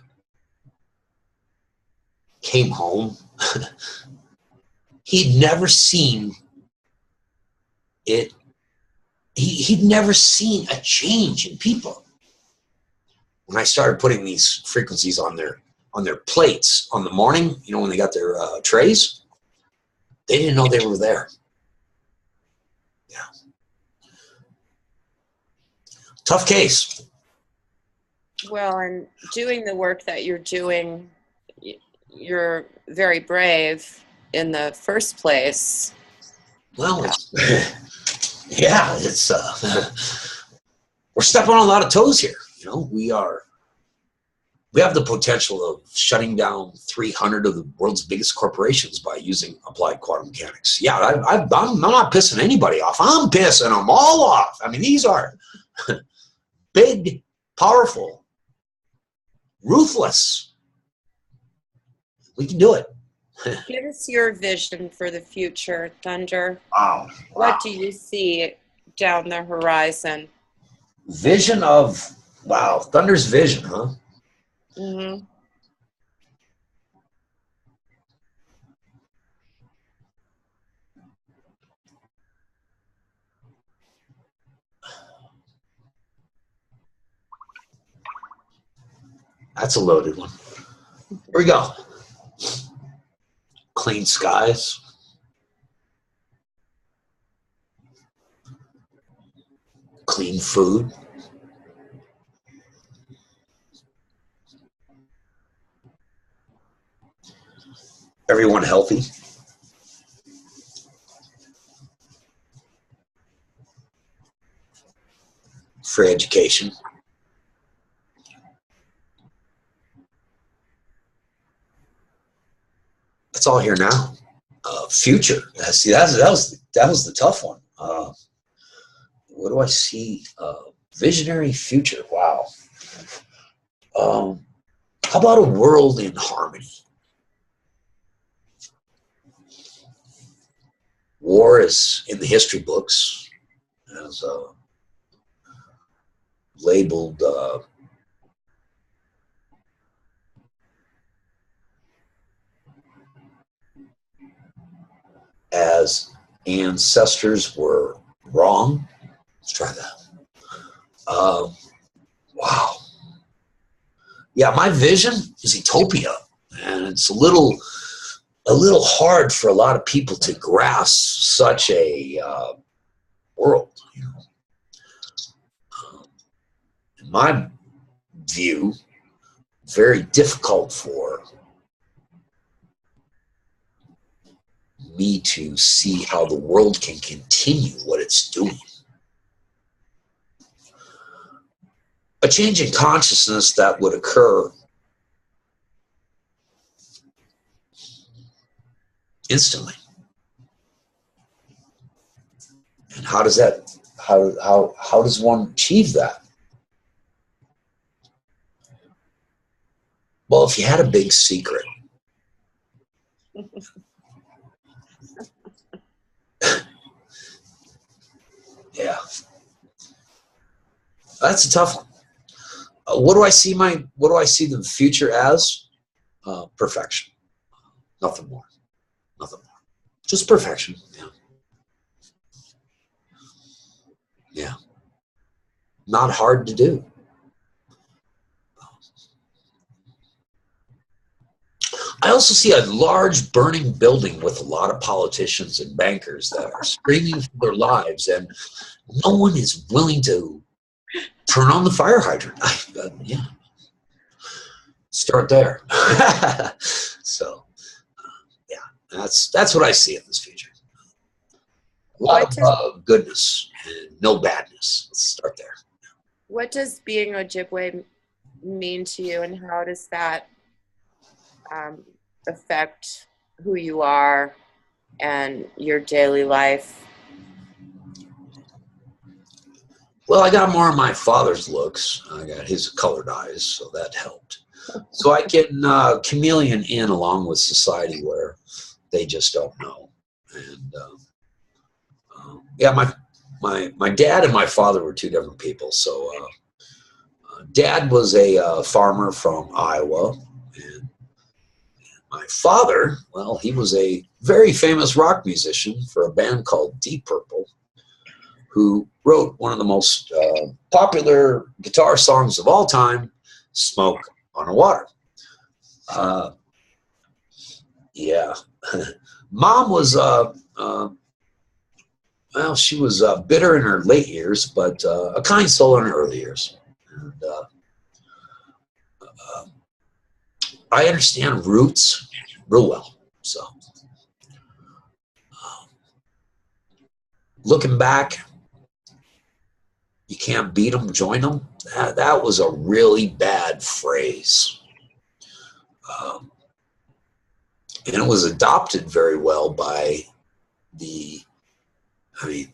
came home. He'd never seen it. He'd never seen a change in people. When I started putting these frequencies on their plates on the morning, you know, when they got their trays, they didn't know they were there. Yeah. Tough case. Well, and doing the work that you're doing, you're very brave in the first place. Well, yeah, it's we're stepping on a lot of toes here. You know, we have the potential of shutting down 300 of the world's biggest corporations by using applied quantum mechanics. Yeah, I'm not pissing anybody off. I'm pissing them all off. I mean, these are big, powerful, ruthless. We can do it. Give us your vision for the future, Thunder. Wow. What do you see down the horizon? Vision of, wow, Thunder's vision, huh? Mm-hmm. That's a loaded one. Here we go. Clean skies. Clean food. Everyone healthy. Free education. It's all here now. Future. See, that was the tough one. What do I see? Visionary future. Wow. How about a world in harmony? War is in the history books as labeled as ancestors were wrong. Let's try that. Wow. Yeah, my vision is utopia, and it's a little hard for a lot of people to grasp such a world. You know, in my view, very difficult for me to see how the world can continue what it's doing. A change in consciousness that would occur instantly. And how does that, how does one achieve that? Well, if you had a big secret, yeah, that's a tough one. What do I see the future as? Perfection. Nothing more. Nothing more. Just perfection. Yeah. Yeah. Not hard to do. I also see a large burning building with a lot of politicians and bankers that are screaming for their lives, and no one is willing to turn on the fire hydrant. Yeah. Start there. So, yeah. That's what I see in this future. A lot of goodness and no badness. Let's start there. What does being Ojibwe mean to you, and how does that affect who you are and your daily life? Well, I got more of my father's looks. I got his colored eyes, so that helped. So I can chameleon in along with society where they just don't know. And yeah, my dad and my father were two different people. So Dad was a farmer from Iowa, and my father, well, he was a very famous rock musician for a band called Deep Purple, who wrote one of the most popular guitar songs of all time, Smoke on the Water. Yeah. Mom was, well, she was bitter in her late years, but a kind soul in her early years. And I understand roots real well. So looking back, you can't beat them, join them. That was a really bad phrase. And it was adopted very well by the, I mean,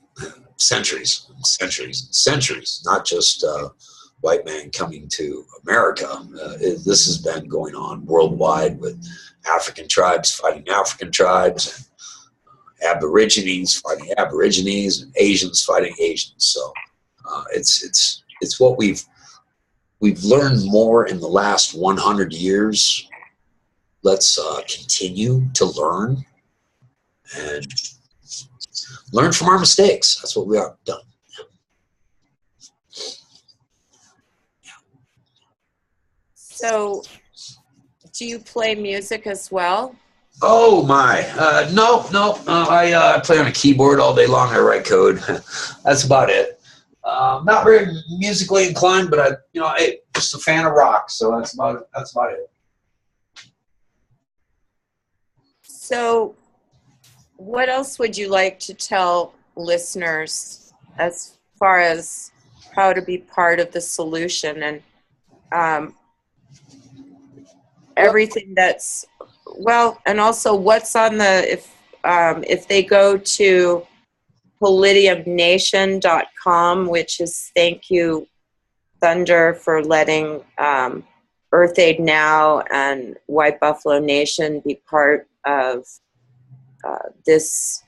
centuries, not just white man coming to America. This has been going on worldwide with African tribes fighting African tribes, and Aborigines fighting Aborigines, and Asians fighting Asians. So it's what we've learned more in the last 100 years. Let's continue to learn and learn from our mistakes. That's what we are done. So, do you play music as well? Oh my, no. I play on a keyboard all day long. I write code. That's about it. Not very musically inclined, but I'm just a fan of rock. So that's about it. So, what else would you like to tell listeners as far as how to be part of the solution and everything that's, well, and also what's on the, if they go to holidiumnation.com, which is thank you, Thunder, for letting Earth Aid Now and White Buffalo Nation be part of this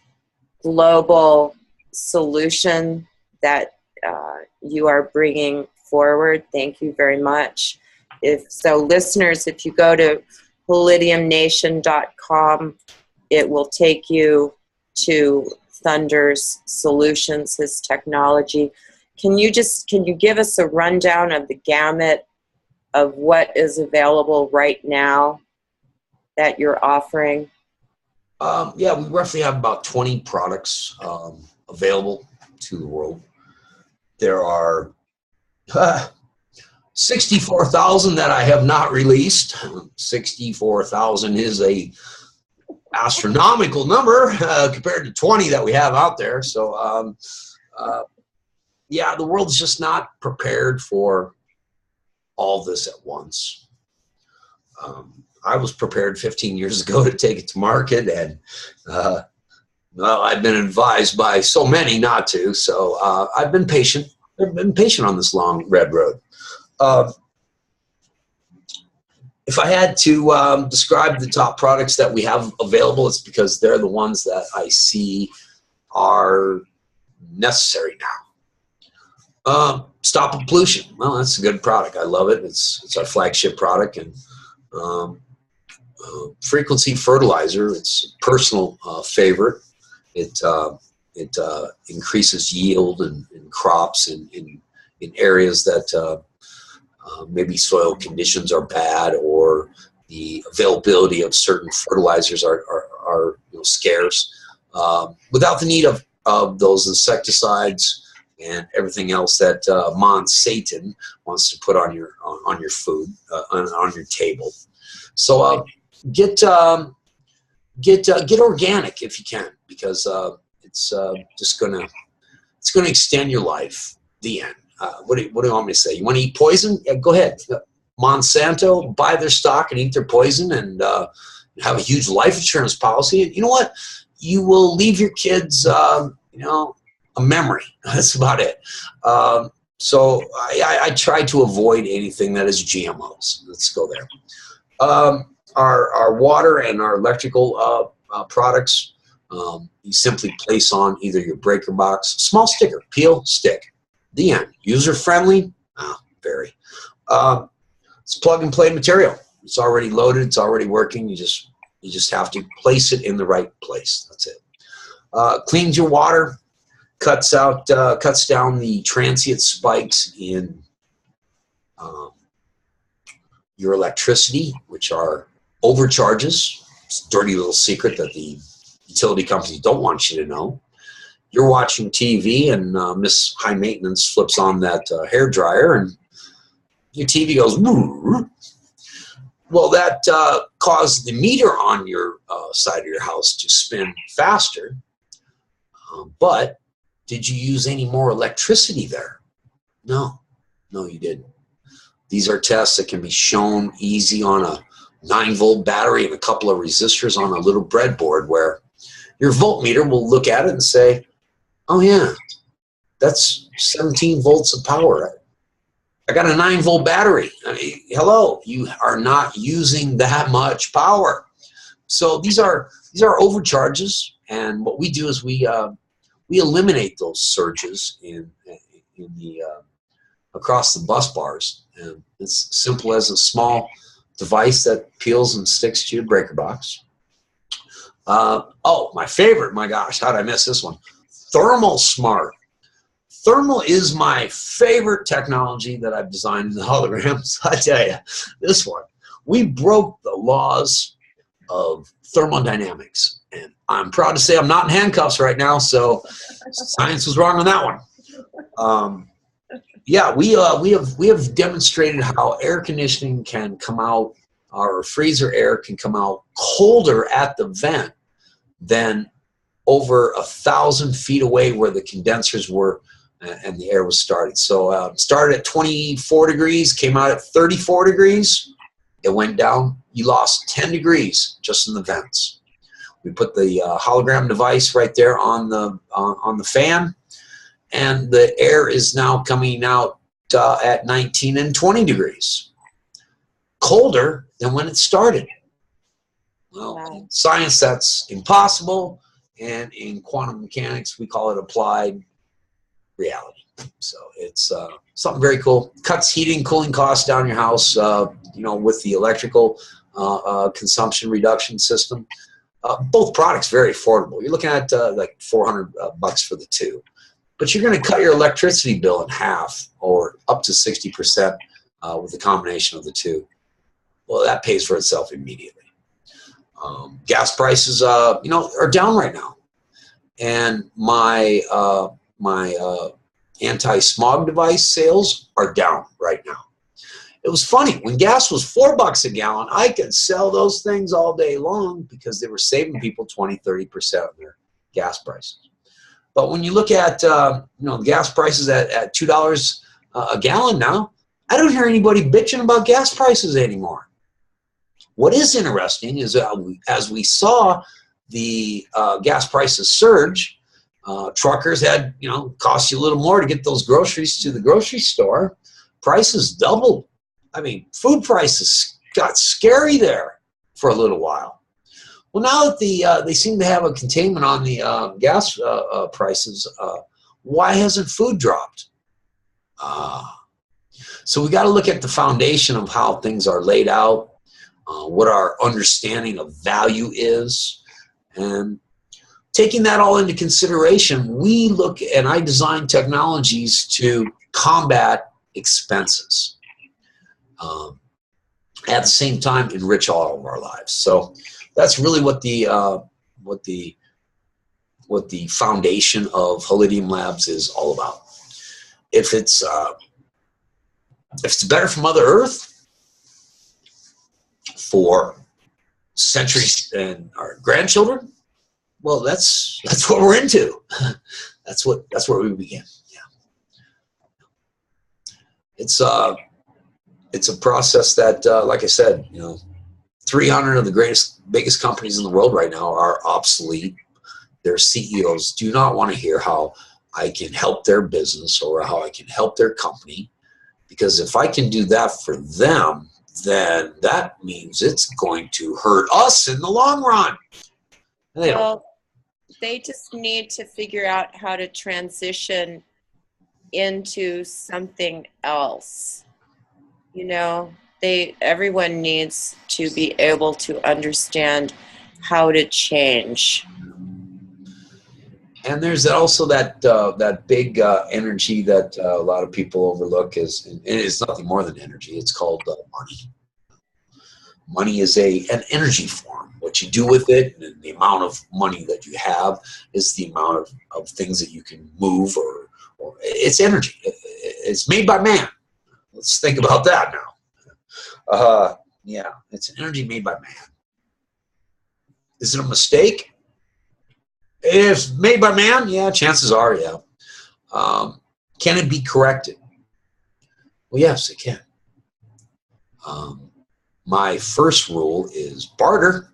global solution that you are bringing forward. Thank you very much. Listeners, if you go to holidiumnation.com, it will take you to Thunder's solutions, his technology. Can you give us a rundown of the gamut of what is available right now that you're offering? Yeah, we roughly have about 20 products available to the world. There are 64,000 that I have not released. 64,000 is a astronomical number compared to 20 that we have out there. So, yeah, the world's just not prepared for all this at once. I was prepared 15 years ago to take it to market, and well, I've been advised by so many not to. So I've been patient. I've been patient on this long red road. If I had to describe the top products that we have available, it's because they're the ones that I see are necessary now. Stop pollution. Well, that's a good product. I love it. It's our flagship product. And frequency fertilizer. It's a personal favorite. It increases yield in crops in areas that maybe soil conditions are bad, or the availability of certain fertilizers are scarce. Without the need of those insecticides and everything else that Satan wants to put on your food, on your table. So get get organic if you can, because it's just gonna extend your life. The end. What do you want me to say? You want to eat poison? Yeah, go ahead. Monsanto, buy their stock and eat their poison, and have a huge life insurance policy. And you know what? You will leave your kids, you know, a memory. That's about it. So I try to avoid anything that is GMOs. Let's go there. Our water and our electrical products, you simply place on either your breaker box, small sticker, peel, stick. The end. User friendly? Very. It's plug and play material. It's already loaded. It's already working. You just have to place it in the right place. That's it. Cleans your water. Cuts down the transient spikes in your electricity, which are overcharges. It's a dirty little secret that the utility companies don't want you to know. You're watching TV and Miss High Maintenance flips on that hair dryer and your TV goes, woo. Well, that caused the meter on your side of your house to spin faster. But did you use any more electricity there? No, you didn't. These are tests that can be shown easy on a 9-volt battery and a couple of resistors on a little breadboard, where your voltmeter will look at it and say, oh yeah, that's 17 volts of power. I got a 9-volt battery. I mean, hello, you are not using that much power. So these are overcharges, and what we do is we eliminate those surges in the across the bus bars. And it's simple as a small device that peels and sticks to your breaker box. Oh, my favorite, my gosh, how did I miss this one? Thermal Smart. Thermal is my favorite technology that I've designed in the holograms. I tell you, this one, we broke the laws of thermodynamics. And I'm proud to say I'm not in handcuffs right now, so science was wrong on that one. Yeah, we have demonstrated how air conditioning can come out, or freezer air can come out colder at the vent than over 1,000 feet away where the condensers were and the air was started. So started at 24 degrees, came out at 34 degrees. It went down. You lost 10 degrees just in the vents. We put the hologram device right there on the fan, and the air is now coming out at 19 and 20 degrees. Colder than when it started. Well, wow. In science, that's impossible, and in quantum mechanics, we call it applied reality. So it's something very cool. Cuts heating, cooling costs down your house, you know, with the electrical consumption reduction system. Both products very affordable. You're looking at like $400 for the two. But you're going to cut your electricity bill in half or up to 60% with the combination of the two. Well, that pays for itself immediately. Gas prices, you know, are down right now. And my anti-smog device sales are down right now. It was funny, when gas was $4 a gallon, I could sell those things all day long because they were saving people 20–30% of their gas prices. But when you look at you know, gas prices at $2 a gallon now, I don't hear anybody bitching about gas prices anymore. What is interesting is as we saw the gas prices surge, truckers had, you know, cost you a little more to get those groceries to the grocery store. Prices doubled. I mean, food prices got scary there for a little while. Well, now that they seem to have a containment on the gas prices, why hasn't food dropped? So we got to look at the foundation of how things are laid out, what our understanding of value is, and taking that all into consideration, we look and I design technologies to combat expenses. At the same time, enrich all of our lives. So that's really what the foundation of Holidium Labs is all about. If it's better for Mother Earth, for centuries and our grandchildren, well, that's what we're into. That's where we begin. Yeah. It's a process that, like I said, 300 of the biggest companies in the world right now are obsolete. Their CEOs do not want to hear how I can help their business or how I can help their company, because if I can do that for them, then that means it's going to hurt us in the long run. Well, they just need to figure out how to transition into something else. Everyone needs to be able to understand how to change. And there's also that big energy that a lot of people overlook and it is nothing more than energy. It's called money. Money is an energy form. What you do with it and the amount of money that you have is the amount of things that you can move or it's energy. It's made by man. Let's think about that now. Yeah, it's an energy made by man. Is it a mistake? If made by man, yeah, chances are, yeah. Can it be corrected? Well, yes, it can. My first rule is barter.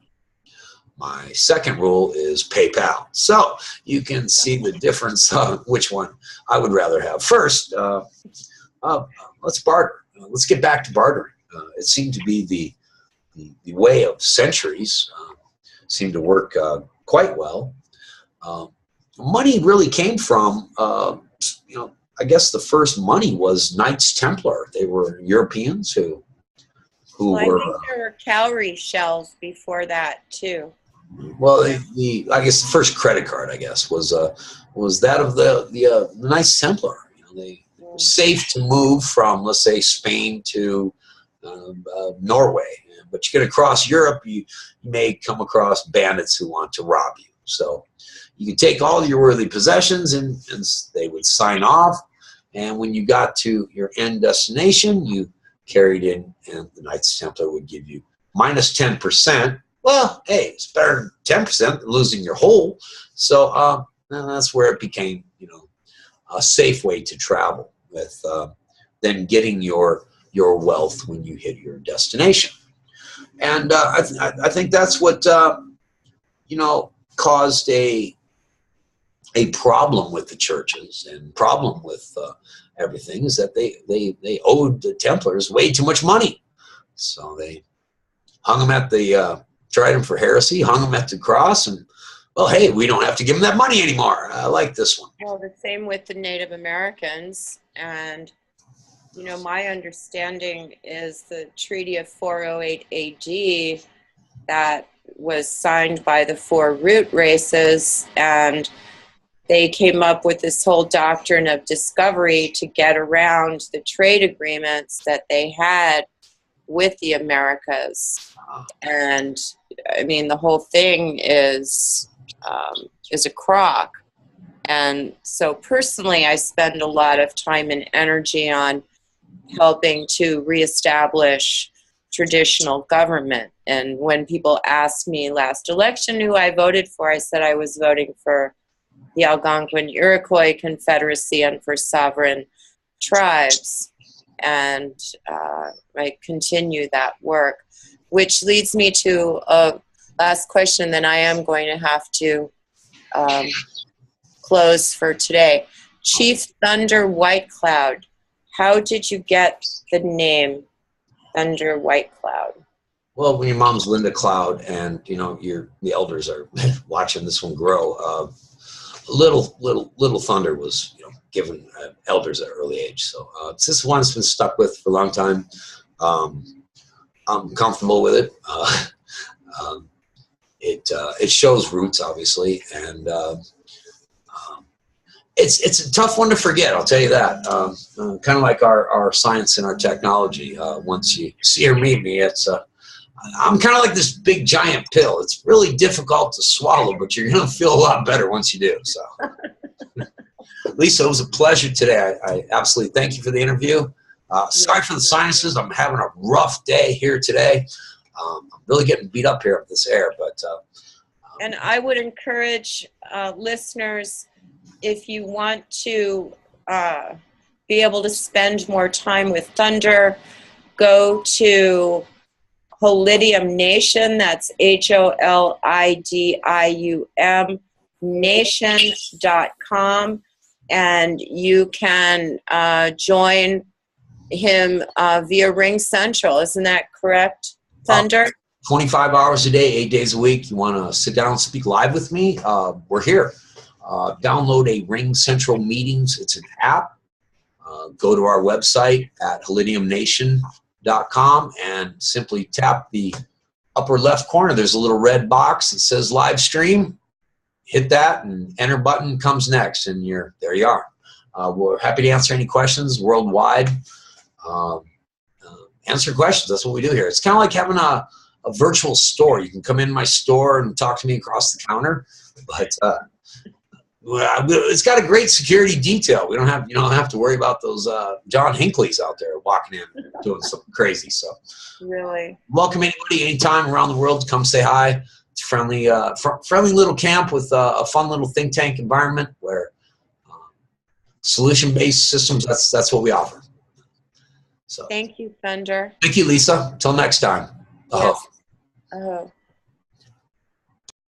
My second rule is PayPal. So you can see the difference which one I would rather have. First, let's barter. Let's get back to bartering. It seemed to be the way of centuries. Seemed to work quite well. Money really came from, I guess the first money was Knights Templar. They were Europeans who Well, were. I think there were cowrie shells before that too. Well, I guess the first credit card, I guess, was that of the Knights Templar. They were safe to move from, let's say, Spain to Norway. But you get across Europe, you may come across bandits who want to rob you. So you could take all your worthy possessions and they would sign off. And when you got to your end destination, you carried in, and the Knights Templar would give you minus 10%. Well, hey, it's better than 10% than losing your whole. So that's where it became, a safe way to travel with then getting your wealth when you hit your destination. And I think that's what caused a problem with the churches and problem with everything is that they owed the Templars way too much money, so they hung them at the tried them for heresy, hung them at the cross, and well, hey, we don't have to give them that money anymore. I like this one. Well, the same with the Native Americans. And my understanding is the Treaty of 408 AD that was signed by the four root races, and they came up with this whole doctrine of discovery to get around the trade agreements that they had with the Americas. And I mean, the whole thing is a crock. And so personally, I spend a lot of time and energy on helping to reestablish traditional government. And when people asked me last election who I voted for, I said I was voting for the Algonquin Iroquois Confederacy and for sovereign tribes. And I continue that work, which leads me to a last question. Then I am going to have to close for today. Chief Thunder White Cloud, how did you get the name Thunder White Cloud? Well, when your mom's Linda Cloud and the elders are watching this one grow, little Thunder was given elders at an early age. So it's this one that's been stuck with for a long time. I'm comfortable with it. It shows roots, obviously, and it's a tough one to forget. I'll tell you that. Kind of like our science and our technology. Once you see or meet me, I'm kind of like this big giant pill. It's really difficult to swallow, but you're going to feel a lot better once you do. So, Lisa, it was a pleasure today. I absolutely thank you for the interview. Sorry for the sinuses. I'm having a rough day here today. I'm really getting beat up here with this air, but and I would encourage listeners, if you want to be able to spend more time with Thunder, go to Holidium Nation. That's HOLIDIUM Nation.com, and you can join him via Ring Central. Isn't that correct, Thunder? 25 hours a day, 8 days a week. You want to sit down and speak live with me? We're here. Download a Ring Central Meetings. It's an app. Go to our website at holidiumnation.com and simply tap the upper left corner. There's a little red box that says live stream. Hit that, and enter button comes next, and there you are. We're happy to answer any questions worldwide. Answer questions. That's what we do here. It's kind of like having a virtual store. You can come in my store and talk to me across the counter, but it's got a great security detail. You don't have to worry about those John Hinkley's out there walking in doing something crazy. So really welcome anybody anytime around the world to come say hi. It's a friendly little camp with a fun little think tank environment where solution-based systems, that's what we offer. So thank you, Thunder. thank you, Lisa. Until next time. Yes. Oh.